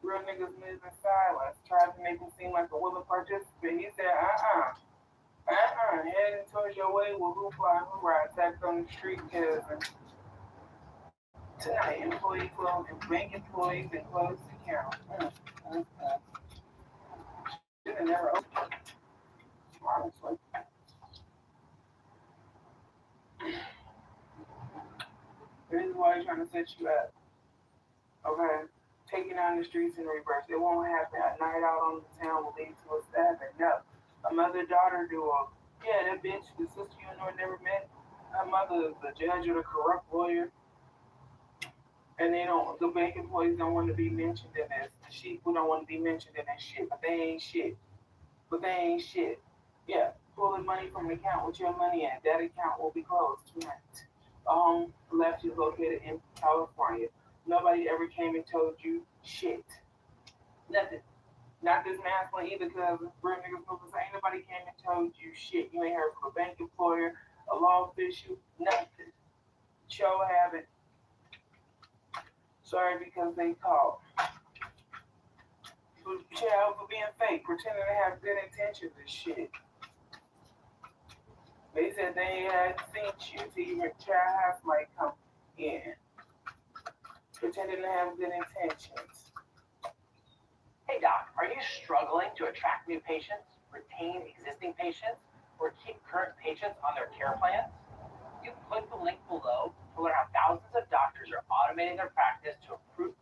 Real niggas live in silence. Tried to make him seem like a willing participant. He said, heading towards your way with hoopla and hoorah attacked on the street cousin. Tonight, employee clothing, bank employees and closed account. Should have never opened. Honestly. This is why he's trying to set you up. Okay? Taking down the streets in reverse. It won't happen. A night out on the town will lead to a stabbing. No. A mother-daughter duo. Yeah, that bitch, the sister you know never met. Her mother is the judge or the corrupt lawyer. And the bank employees don't want to be mentioned in this. The sheep don't want to be mentioned in that shit. But they ain't shit. Yeah. Pulling money from an account with your money in. That account will be closed tonight. Left is located in California. Nobody ever came and told you shit. Nothing. Not this masculine either, because real niggas moving. Ain't nobody came and told you shit. You ain't heard from a bank employer, a law official, nothing. Show haven't. Sorry because they called. Child for being fake, pretending to have good intentions and shit. They said they had seen you till your child house might come in. Pretending to have good intentions. Hey doc, are you struggling to attract new patients, retain existing patients, or keep current patients on their care plans? You click the link below to learn how thousands of doctors are automating their practice to improve.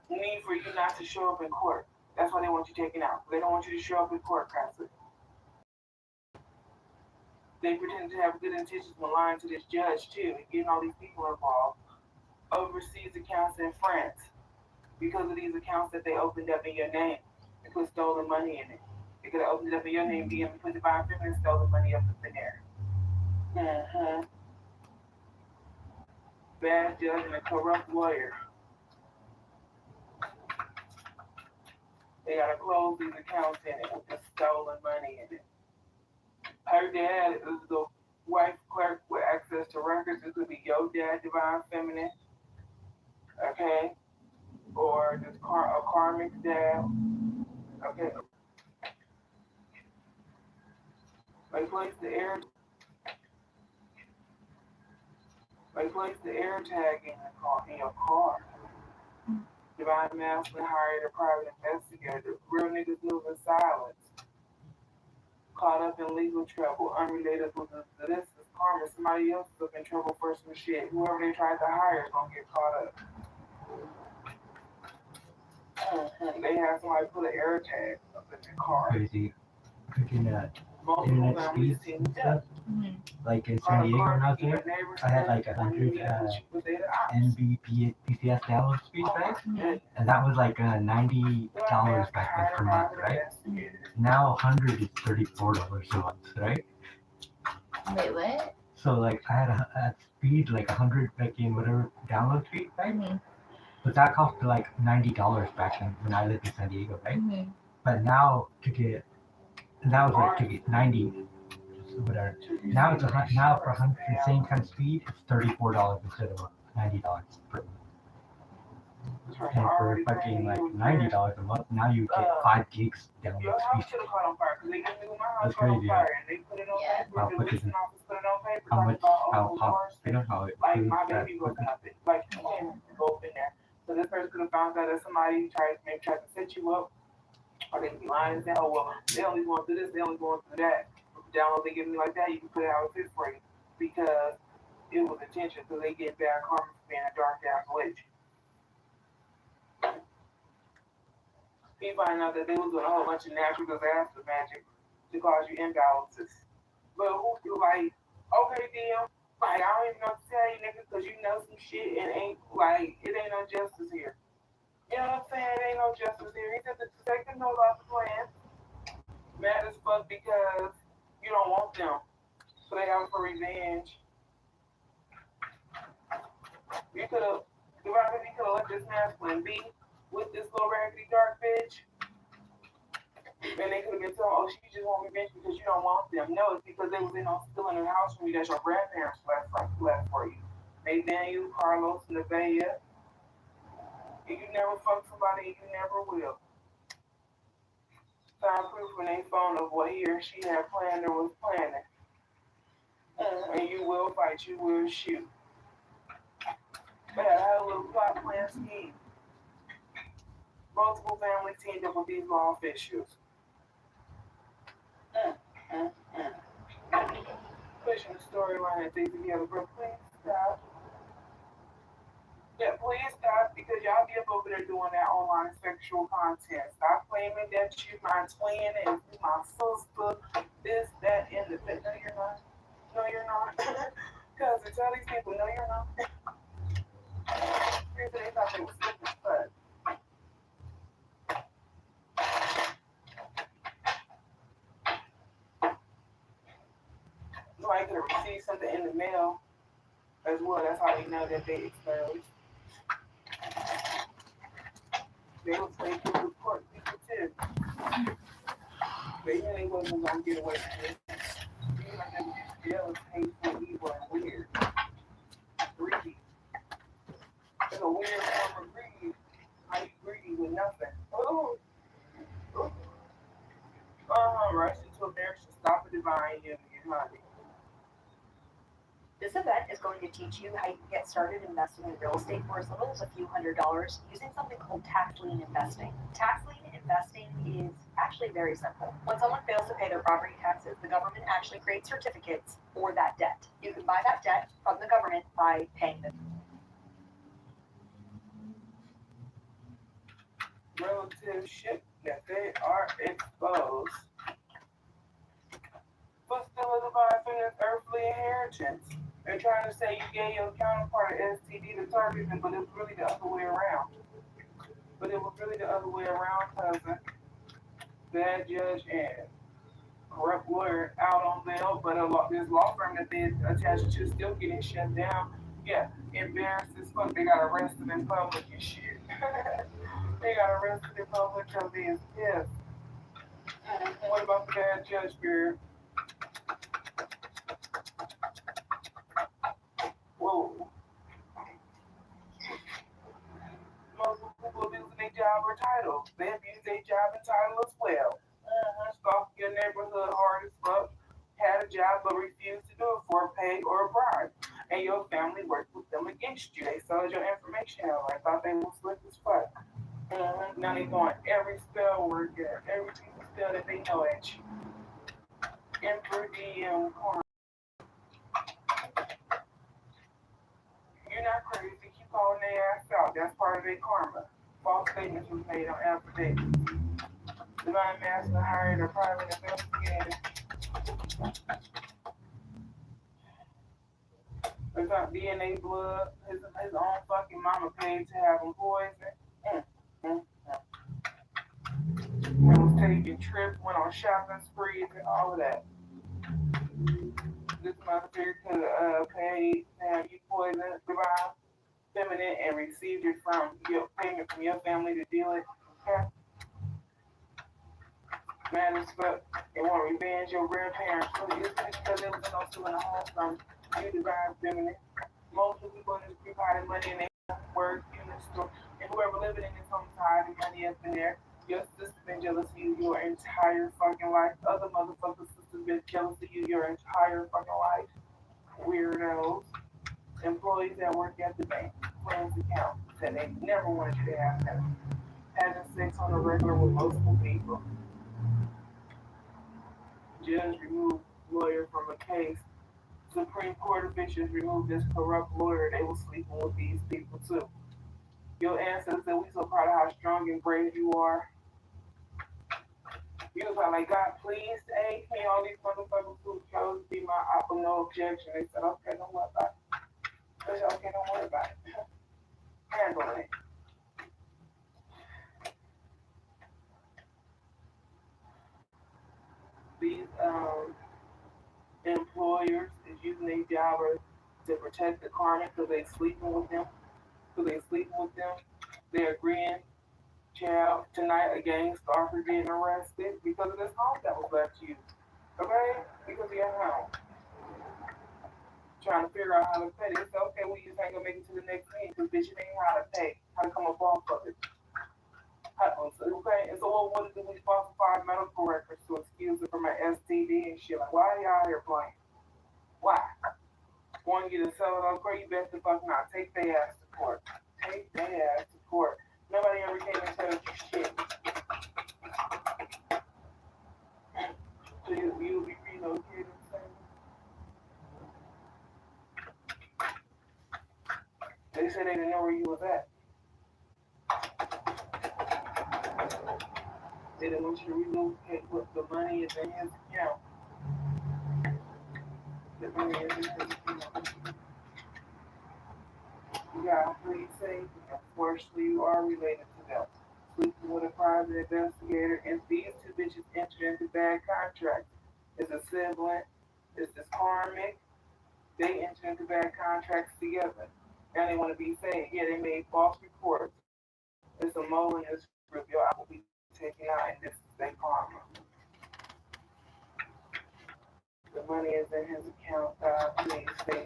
Need for you not to show up in court. That's why they want you taken out. They don't want you to show up in court, Craftsman. They pretend to have good intentions when lying to this judge too, and getting all these people involved. Overseas accounts in France. Because of these accounts that they opened up in your name, they put stolen money in it. They could have opened it up in your name, DM, and put the divine feminine stolen money up in there. Bad judge and a corrupt lawyer. They gotta close these accounts in it with the stolen money in it. Her dad is the wife clerk with access to records. It could be your dad, divine feminine. Okay? Or just a karmic dad. Okay. They place the air tag in your car. Divine masculine hired a private investigator. Real niggas move in silence. Caught up in legal trouble, unrelated with this is karma. Somebody else is in trouble for some shit. Whoever they tried to hire is gonna get caught up. They have somebody put an air tag up in their car. Crazy. Looking at internet speeds and stuff. Like in San Diego when I was there, I had like 100 Mbps download speed back, and that was like $90 back then per month, right? Now 100 is $34 a month, right? Wait, what? So like I had a speed like 100 fucking whatever download speed, right? But that cost like $90 back then when I lived in San Diego, right? But now to get, and that was like to get 90, whatever. Now it's now for 100 the same kind of speed, it's $34 instead of $90 per month. And for fucking like $90 a month, now you get 5 gigs download Your house speed. should have caught on fire because they just knew my house That's caught on crazy, fire and they put it on Yeah. paper. How The quick is leasing it? office put it on paper. How much, talking about, how, worse you know how it like proves my that baby quick? wasn't up it. Like you can't go up in there. So this person could have found out that somebody tried to set you up, or they could be lying and say, oh well, they only going through this, they only going through that. download they give me like that, you can put it out with free because it was intentional because they get bad karma for being a dark ass witch. He find out that they was doing a whole bunch of natural disaster magic to cause you imbalances. But who you like, okay, damn, like, I don't even know what to tell you, nigga, because you know some shit and ain't, like, it ain't no justice here. You know what I'm saying? It ain't no justice here. He said the detective knows about the plan. Mad as fuck because you don't want them. So they have for revenge. You could have, you could have let this masculine be with this little raggedy dark bitch. And they could have been told, oh, she just want revenge because you don't want them. No, it's because they was still in the house from you that your grandparents left for you. Nathaniel, Carlos, Nevaeh. And you never fuck somebody and you never will. Found proof in their phone of what he or she had planned or was planning. And you will fight, you will shoot. But I had a little plot plan scheme. Multiple families teamed up with these law officials. Pushing the storyline and things together, bro. Please stop. Yeah, please stop because y'all be up over there doing that online sexual content. Stop claiming that you my twin and you my sister, this, that, and the thing. No, you're not. No, you're not. Because I tell these people, no, you're not. Here's they thought they was sleeping, but. So I could have received something in the mail as well. That's how they know that they exposed. They was like to report people too. They really wasn't gonna get away from this. Being like that jealous, hateful, evil, and weird. Greedy. It's a weird form of greed. How you greedy with nothing. Oh. Rush into a marriage to stop a divine union, honey. This event is going to teach you how you can get started investing in real estate for as little as a few $100s using something called tax lien investing. Tax lien investing is actually very simple. When someone fails to pay their property taxes, the government actually creates certificates for that debt. You can buy that debt from the government by paying them. Relative shit that they are exposed. But still otherwise in this earthly inheritance. They're trying to say you gave your counterpart an STD to target them, but it was really the other way around. Cousin. Bad judge and corrupt lawyer out on bail, but this law firm that they attached to still getting shut down. Yeah, embarrassed as fuck. They got arrested in public and shit. They got arrested in public because they is pissed. What about the bad judge, girl? Whoa. Most people abusing their job or title. They abuse their job and title as well. Stalking your neighborhood hard as fuck. Had a job but refused to do it for a pay or a bribe. And your family worked with them against you. They sold your information out. I thought they were slick as fuck. Now they doing every spell word, every spell that they know at you. Emperor DM Karma. You're not crazy. Keep calling their ass out. That's part of their karma. False statements was made on affidavits. Divine Master hired a private investigator. They found DNA blood. His own fucking mama paid to have him poisoned. And was taking trips, went on shopping sprees and all of that. This motherfucker could have paid to have you poisoned, divine feminine, and received it from your payment from your family to deal it. Okay? Man, as fuck. They want to revenge your grandparents. It's because they was also in the home from you, divine feminine. Most of the people in this group hiding money in their work, in the store, and whoever living in this home is hiding money up in there. Your sister's been jealous of you your entire fucking life. Other motherfuckers' sisters been jealous of you your entire fucking life. Weirdos. Employees that work at the bank, friends account, said they never wanted you to have that. Having sex on a regular with multiple people. Judge removed lawyer from a case. Supreme Court officials removed this corrupt lawyer. They were sleeping with these people too. Your ancestors said, we so proud of how strong and brave you are. You was like, God, please aid me. All these motherfuckers who chose to be my offer, no objection. They said, okay, don't worry about it. They said, okay, don't worry about it. Handle it. These employers is using their job to protect the karma because they sleeping with them. They're agreeing. Child, tonight a gang stalker getting arrested because of this home that was left to you. Okay? Because of your home. Trying to figure out how to pay. They said, okay, we just ain't gonna make it to the next meeting because bitch, you ain't how to pay. How to come up off of it. Okay, and so what do we falsify medical records to excuse it from an STD and shit? Like, why are y'all here playing? Why? Want you to sell it on court? You best to fuck not. Take their ass to court. Take their ass to court. Nobody ever came and told you shit. So you'll be relocated. They said they didn't know where you was at. They didn't want you to relocate, but the money is in his account. The money is in his account. You gotta please say, unfortunately, you are related to them. Sleeping with a private investigator, and these two bitches entered into bad contracts. It's a sibling, it's this karmic. They entered into bad contracts together. Now they want to be saying, yeah, they made false reports. There's a mole in this group. Your eye will be taken out, and this is their karma. The money is in his account. God, please say.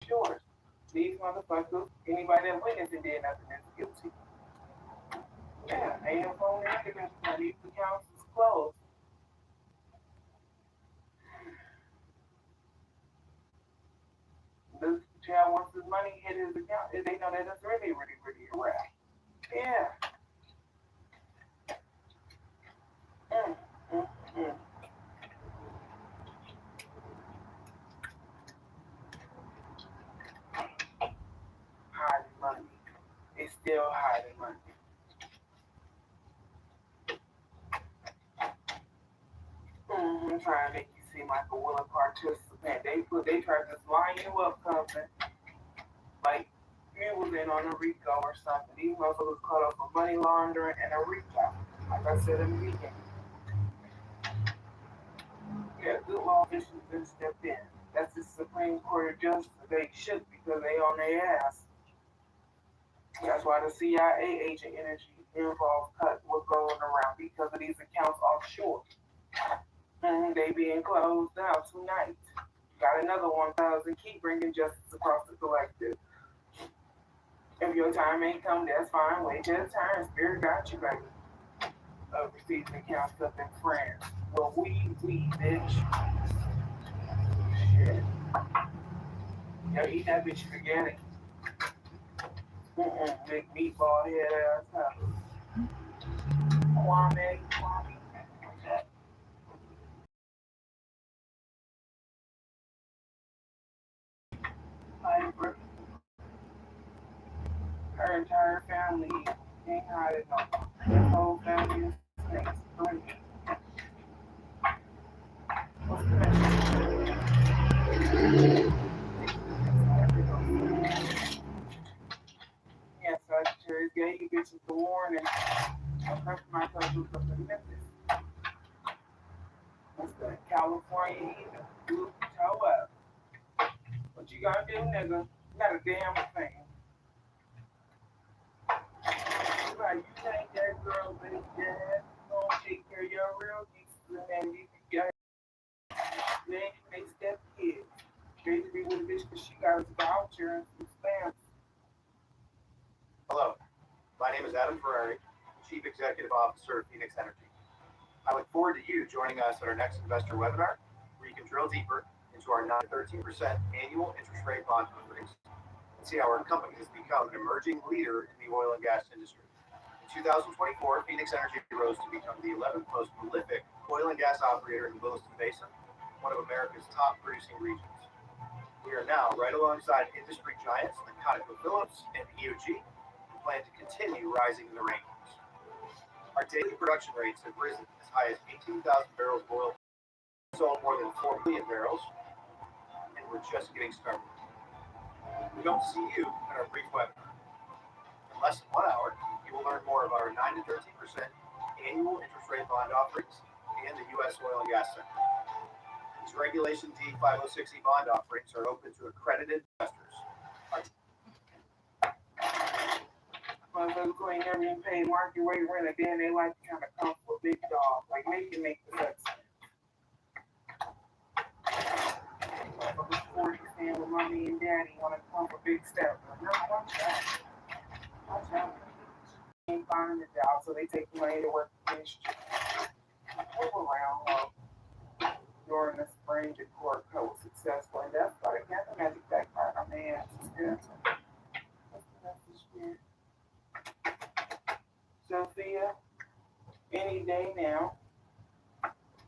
Yours. These motherfuckers, anybody that witnessed and did nothing is guilty. Yeah, ain't no phone evidence. These accounts is closed. This child wants his money hit his account. They know that it's really, really, really a wrap. Yeah. Hiding money. It's still hiding money. I'm trying to make you seem like a willing participant. They tried to line you up something. Like you was in on a RICO or something. These motherfuckers caught up for money laundering and a RICO. Like I said in the beginning. Yeah, good law officials been stepped in. That's the Supreme Court of Justice. They should because they on their ass. That's why the CIA agent energy involved cut was going around because of these accounts offshore. They being closed out tonight. Got another 1,000. Keep bringing justice across the collective. If your time ain't come, that's fine. Wait till the time. Spirit got you, baby. Overseas accounts up in France. Well, we, bitch. Shit. Yo, eat that bitch spaghetti. Big meatball head ass up. Kwame. Her entire family ain't hiding no. Her whole family is snakes. What's the next? Yes, Sagittarius gave you bitches the warning. I'll press my cousin up in Memphis. What's that? California either. Blue toe up. What you gonna do, nigga? Not a damn thing. Right, you think that girl, baby, dad, gonna take care of your real nieces and nephews. You got they step kids. Straight to be with a bitch because she got his voucher and some stamps. Hello, my name is Adam Ferrari, Chief Executive Officer of Phoenix Energy. I look forward to you joining us at our next investor webinar, where you can drill deeper into our 9 to 13% annual interest rate bond offerings and see how our company has become an emerging leader in the oil and gas industry. In 2024, Phoenix Energy rose to become the 11th most prolific oil and gas operator in the Williston Basin, one of America's top producing regions. We are now right alongside industry giants like ConocoPhillips and EOG, and plan to continue rising in the rankings. Our daily production rates have risen as high as 18,000 barrels of oil, sold more than 4 million barrels, and we're just getting started. We hope to see you at our brief webinar. In less than 1 hour, you will learn more about our 9 to 13% annual interest rate bond offerings and the U.S. oil and gas sector. These Regulation D 506E bond offerings are open to accredited investors. Motherfuckers who ain't never even paid market rate rent, and then they like to kind of come for a big dog. Like, make the cuts. Motherfuckers 40 stand with mommy and daddy want to come for big steps. No, watch out. Watch out. They ain't finding a job, so they take the money to work against you. Move around, during the spring, the court code was successful, and that's why the Catholic Magic backfired on their asses. What's the message here? Sophia, any day now,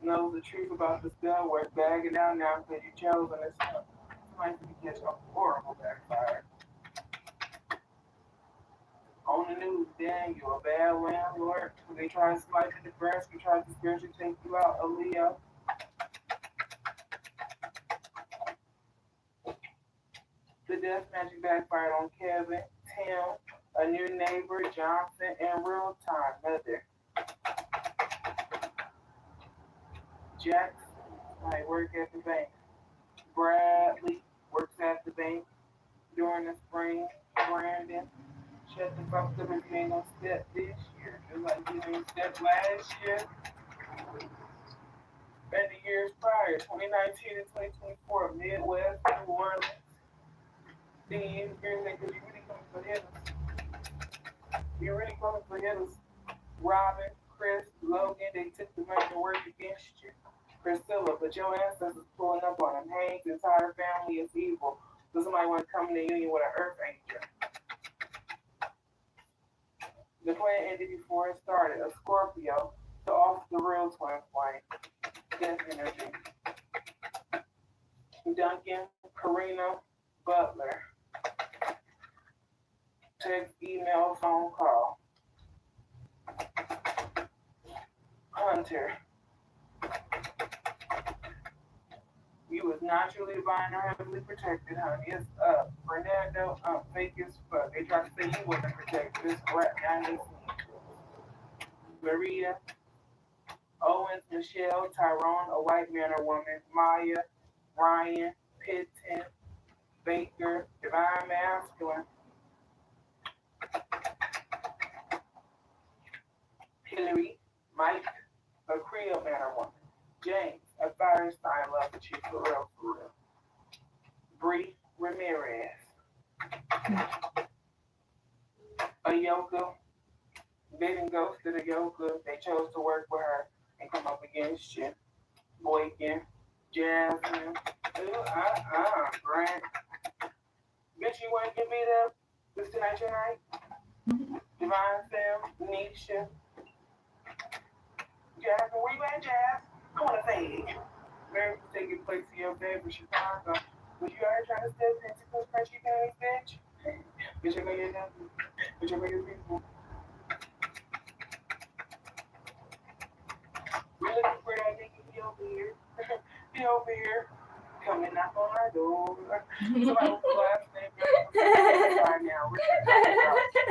knows the truth about this bill worth bagging down now because you chose on this stuff. Somebody could catch a horrible backfire. On the news, then you're a bad landlord. When they try to slice in the breast, you try to spiritually take you out, Aaliyah. The death magic backfired on Kevin, Tim, a new neighbor, Johnson, and real time mother. Jackson might work at the bank. Bradley works at the bank during the spring. Brandon, shut the fuck up if you ain't gonna step this year. Just like you didn't step last year. And the years prior, 2019 and 2024, Midwest, New Orleans. Then you hear because you really coming for hitters. You're really coming for hitters. Robin, Chris, Logan, they took the money to work against you. Priscilla, but your ancestors pulling up on him. Hank's entire family is evil. So somebody want to come in the union with an earth angel. The plan ended before it started. A Scorpio to off the real twin flame. Death energy. Duncan, Karina, Butler. Text, email, phone call. Hunter. You was naturally divine or heavily protected, honey. It's up. Fernando, fake as fuck. They tried to say you wasn't protected. It's crap down this Maria, Owens, Michelle, Tyrone, a white man or woman, Maya, Ryan, Pitton, Baker, divine masculine. Hillary, Mike, a Creole man or woman. James, a fire sign love with you for real. Bree Ramirez. A yoga. They didn't go to the yoga. They chose to work with her and come up against you. Boykin, Jasmine. Grant. Bitch, you want to get beat up? This tonight your night? Divine Sam, Nisha. Jasmine, where you at, Jazz? I want to fade. Mary was taking place in your bed for Chicago. Was you out here trying to step into those crunchy panties, bitch? Bitch, I know you're nothing. Bitch, I know you're people. We're looking for that nigga. Be over here. Be over here. Come and knock on our door. Somebody with the last name. Right now.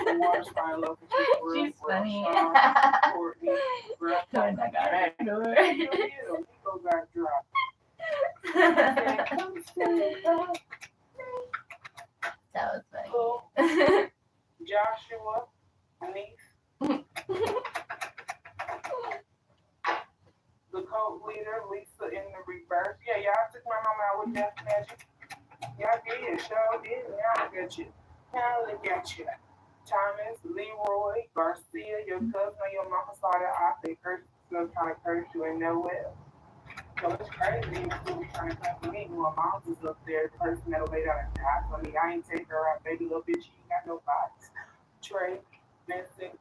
We're water spine love for you. She's funny. Courtney. Don't knock on our door. Nico got dropped. That was funny. Joshua, niece. The cult leader, Lisa in the reverse. Yeah, y'all took my mama out with death magic. Y'all did, sure did. Now look at you. Now look at you. Thomas, Leroy, Garcia, your cousin or your mama saw that off. They cursed, still trying to curse you and know it. So it's crazy. You still trying to come to me. My mom's is up there, the person that'll lay down and die for me. I ain't take her out, baby little bitch. She ain't got no bodies. Trey, Vincent,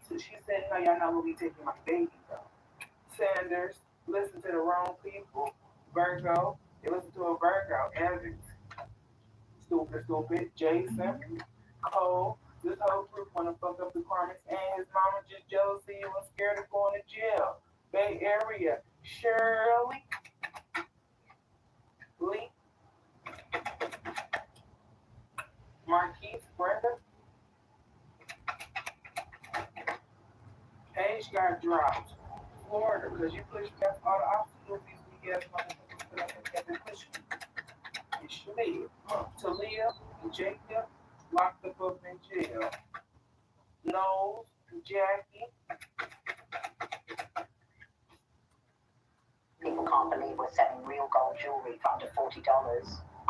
she said, no, y'all not gonna be taking my baby though. Sanders, listen to the wrong people. Virgo, they listen to a Virgo. Evans, stupid. Jason, Cole, this whole group wanna fuck up the Carmen and his mama just jealousy and was scared of going to jail. Bay Area, Shirley, Lee, Marquise, Brenda, Paige got dropped. Florida, because you pushed past all the obstacles these weak ass motherfuckers put up and kept pushing. It should be. Talia and Jacob locked up in jail. Knowles and Jackie. People can't believe we're selling real gold jewelry for under $40.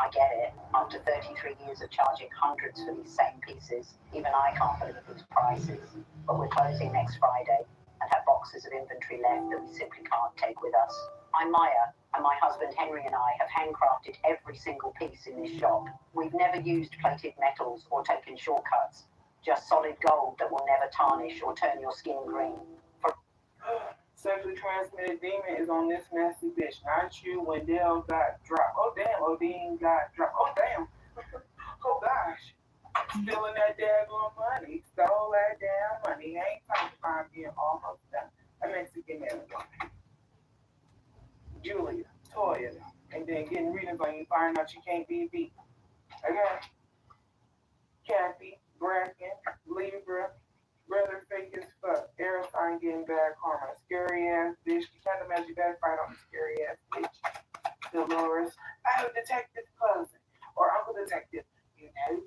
I get it. After 33 years of charging hundreds for these same pieces, even I can't believe these prices. But we're closing next Friday and have boxes of inventory left that we simply can't take with us. I'm Maya, and my husband Henry and I have handcrafted every single piece in this shop. We've never used plated metals or taken shortcuts, just solid gold that will never tarnish or turn your skin green. Sexually transmitted demon is on this nasty bitch. Not you. Wendell got dropped. Oh damn, Odin got dropped. Oh damn. Oh gosh. Stealing that daggone money. Stole that damn money. Ain't time to find being almost done. A Mexican man. Julia, Toya, and then getting readings on you, find out you can't be beat. Okay? Kathy, Bracken, Libra, brother fake as fuck. Air sign getting bad karma. Scary ass bitch. You can't imagine that fight on the scary ass bitch. Dolores, I have a detective cousin. Or uncle detective. You know,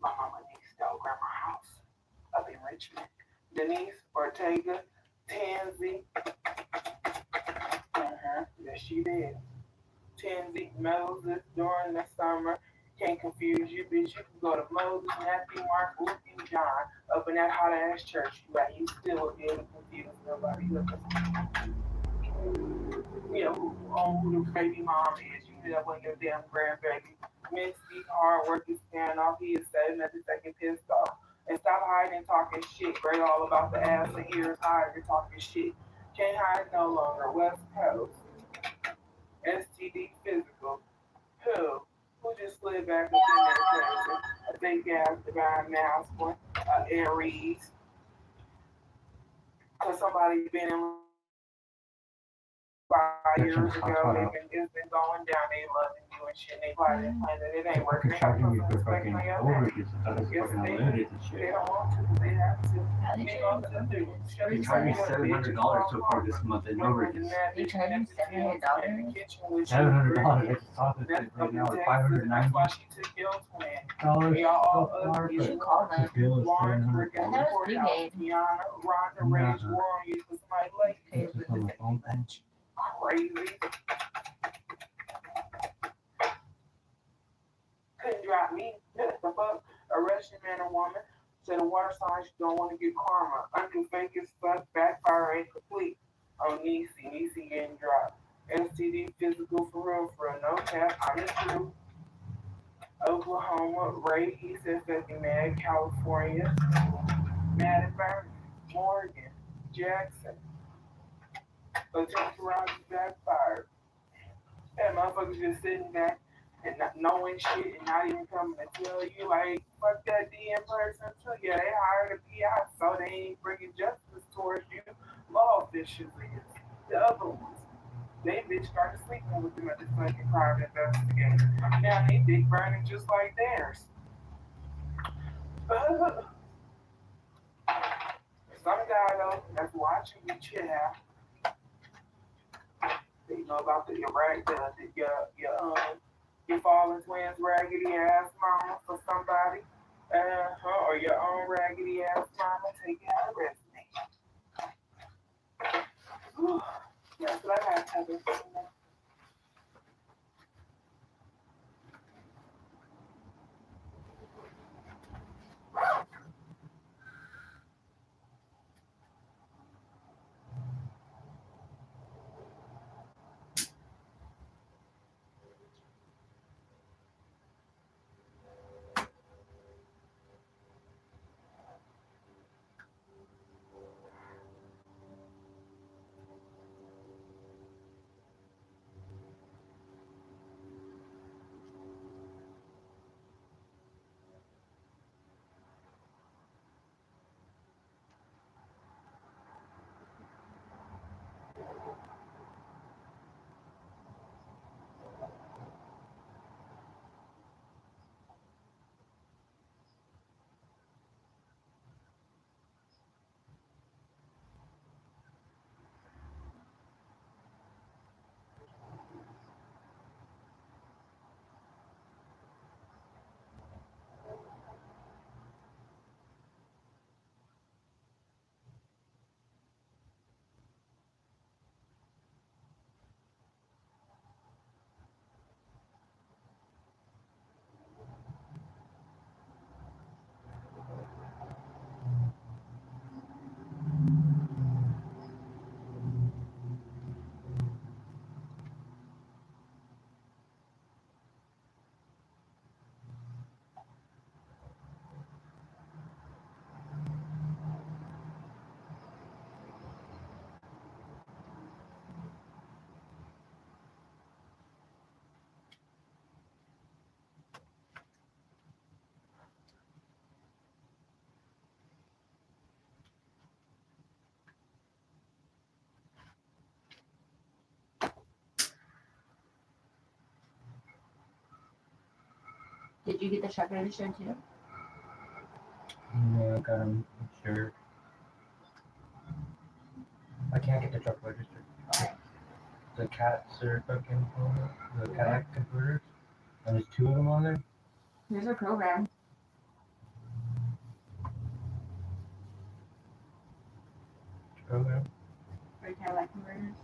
my mama next door grandma's house up in Richmond. Denise, Ortega, Tansy. Yes, she did. Tansy, Moses, during the summer. Can't confuse you, bitch. You can go to Moses, Matthew, Mark, Luke, and John up in that hot ass church. You still will be able to confuse nobody. You know who the baby mom is. You know when your damn grandbaby. Misty, hard work is paying off. He is 7 at the second pissed off. And stop hiding and talking shit. Great all about the ass and ears hide and talking shit. Can't hide no longer. West Coast. STD physical. Who just slid back up in there crazy? A big ass divine masculine, Aries. Cause somebody been in 5 years ago, it's been going down. They loving you and shit. They planning that it ain't working. They Charging me don't for put fucking respect on your overages. name. I thought it was Yes, fucking they unlimited and They shit. don't want to. They have to. How they They charge gonna you? do. Shut They your charged me fucking $700 so far this month in overages. They charge you $700? $700. I just saw this shit right now at $590 That's why she took your twin. so far, You but should call the them. bill is Lawrence, $700. Rick, and That was Courthouse, prepaid. Tiana, Rhonda, Rage, war on you for somebody late. It's just on the phone bench. Crazy. Couldn't drop me. The fuck? Arrested man or woman. Said a water sign, she don't want to get karma. Uncle fake as fuck, backfire ain't complete. On Niecy getting dropped. STD physical for real, no cap, I'm the truth. Oklahoma, Ray, he said fucking mad, California, mad at Vernon, Morgan, Jackson. Lieutenant Roger backfired. That motherfuckers just sitting back and not knowing shit and not even coming to tell you, like, fuck that DM person too. Yeah, they hired a PI, so they ain't bringing justice towards you. Law officials is. The other ones. They bitch started sleeping with them at the fucking private investigator. Now they dick burning just like theirs. Some guy though that's watching you chill. You know about your fallen twins raggedy ass mama for somebody, or your own raggedy ass mama taking out a resume. That's what I have to do. Did you get the truck registered too? No, I got them insured. I can't get the truck registered. Why? The cats are fucking the Cadillac converters. And there's 2 of them on there. There's a program. Program. For Cadillac converters.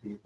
See if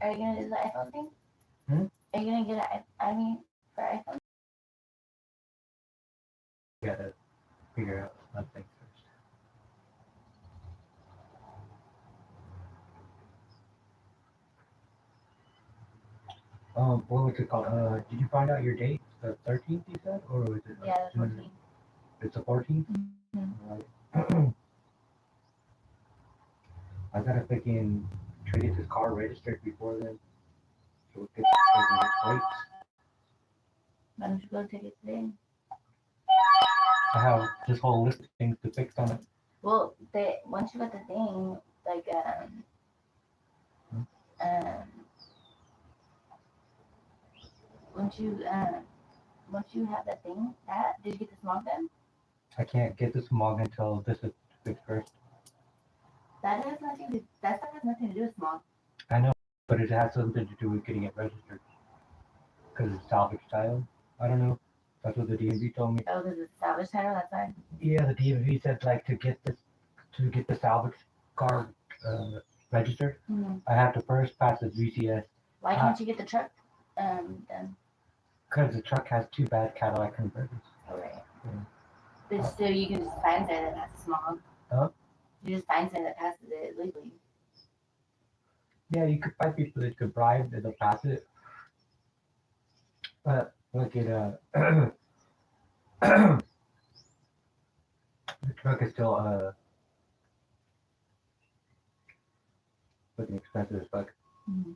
Are you gonna do the iPhone thing? Are you gonna get for iPhone? gotta figure out one thing first. What was it called? Did you find out your date? The 13th, you said, or was it? Yeah, the 14th. It's the 14th. Right. I gotta freaking try to get this car registered before then, so we could get plates. Why don't you go take it today? I have this whole list of things to fix on it. Well, once you got the thing, like once you have that thing, did you get the smog done? I can't get the smog until this is fixed first. That stuff has nothing to do with smog. I know, but it has something to do with getting it registered. Because it's salvage title. I don't know. That's what the DMV told me. Oh, because it's salvage title, that's why. Yeah, the DMV said like to get the salvage car registered, I have to first pass the VCS. Why can't you get the truck done? Because the truck has 2 bad Cadillac converters. Oh, right. Yeah. But still, you can just find something that passes smog. Huh? You just find something that passes it legally. Yeah, you could find people that could bribe that they'll pass it. But look at the truck is still looking expensive as fuck. Mm-hmm.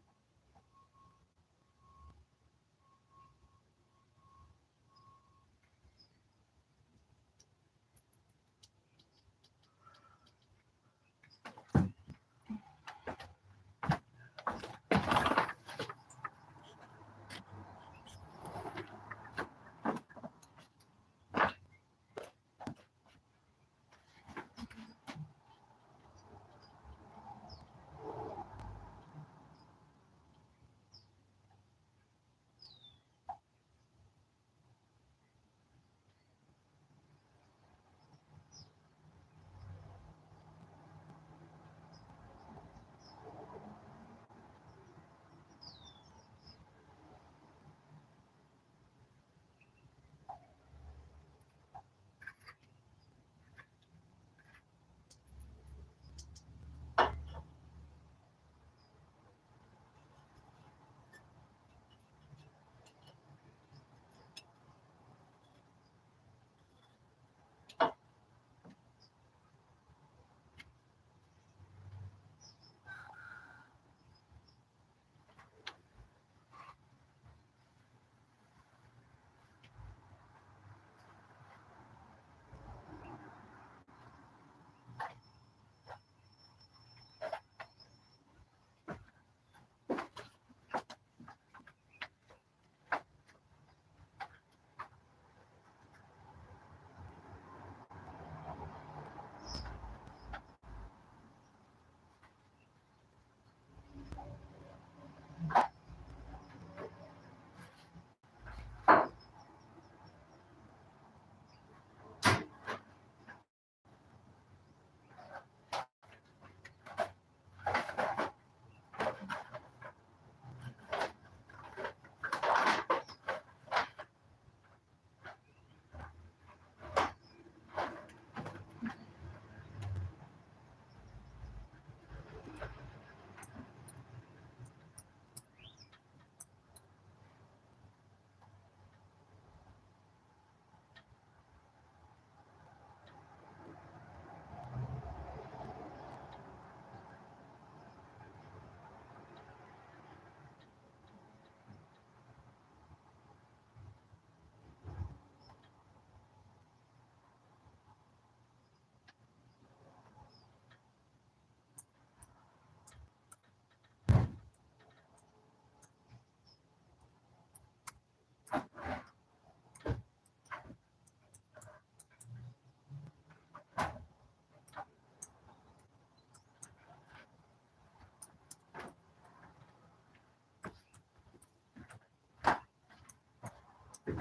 You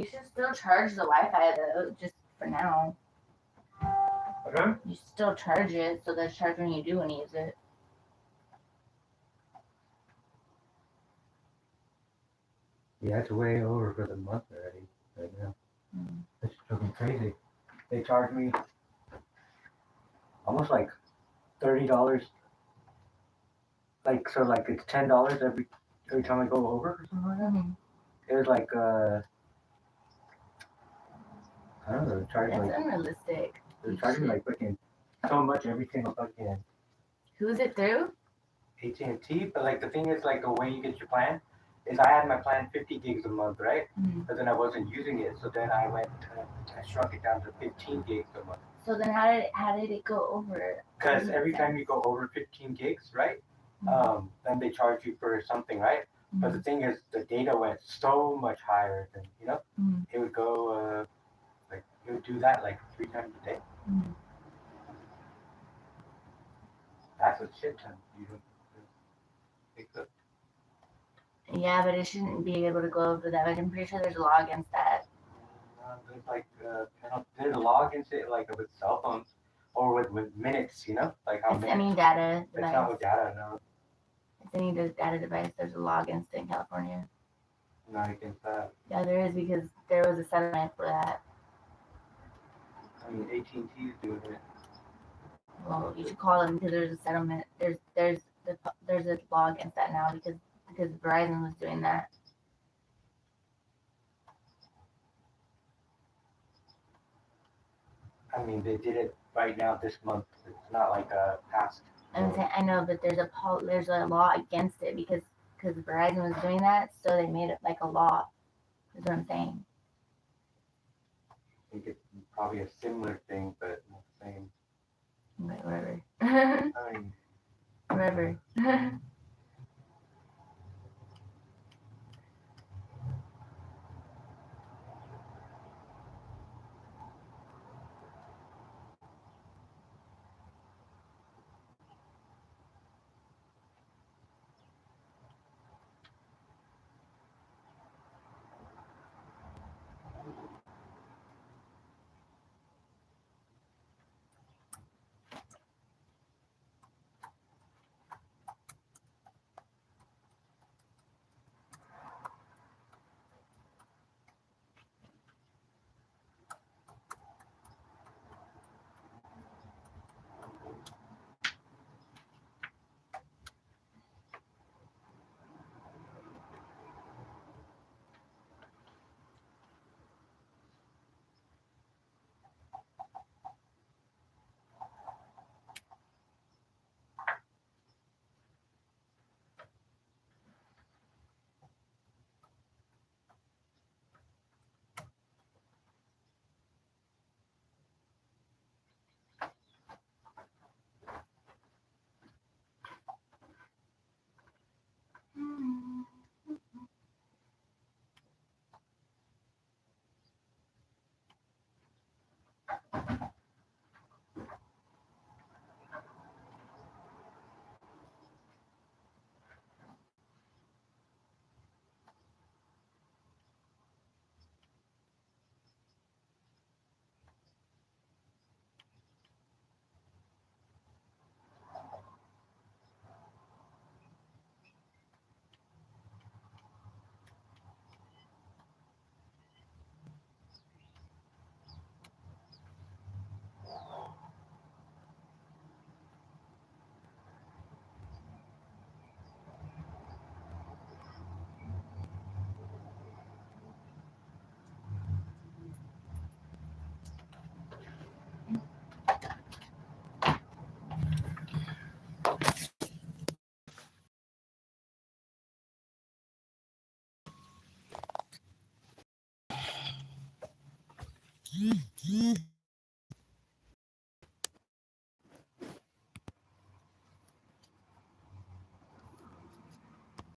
should still charge the Wi-Fi though, just for now. Okay. You still charge it, so that's charged when you do want to use it. Yeah, it's way over for the month already. Right now, Mm. it's fucking crazy. They charge me almost like $30. Like so, like it's $10 every time I go over or something like that. Mhm. It was like I don't know, charge That's like unrealistic. they're charging me like fucking so much every single fucking Who's it through? AT&T. But like the thing is, like the way you get your plan is I had my plan 50 gigs a month, right? Mhm. But then I wasn't using it, so then I went I shrunk it down to 15 gigs a month. So then how did it go over? Because every time you go over 15 gigs, right? Then they charge you for something, right? But the thing is, the data went so much higher than Mhm. it would go like it would do that like 3 times a day. Mhm. That's a shit ton. You don't think that. Yeah, but it shouldn't be able to go over that much. I'm pretty sure there's a law against that. There's like there's a law against it like with cell phones or with minutes, like how It's minutes. any data It's not device. with data, no, It's any data device. There's a law against it in California. not against that. Yeah, there is because there was a settlement for that. I mean, AT&T is doing it. Well, you should call them because there's a settlement. There's a law against that now because Verizon was doing that. I mean, they did it right now this month. It's not like a past. I'm saying I know, but there's a law against it because Verizon was doing that, so they made it like a law. Is what I'm saying. I think it's probably a similar thing, but not the same. But whatever. I mean, Whatever.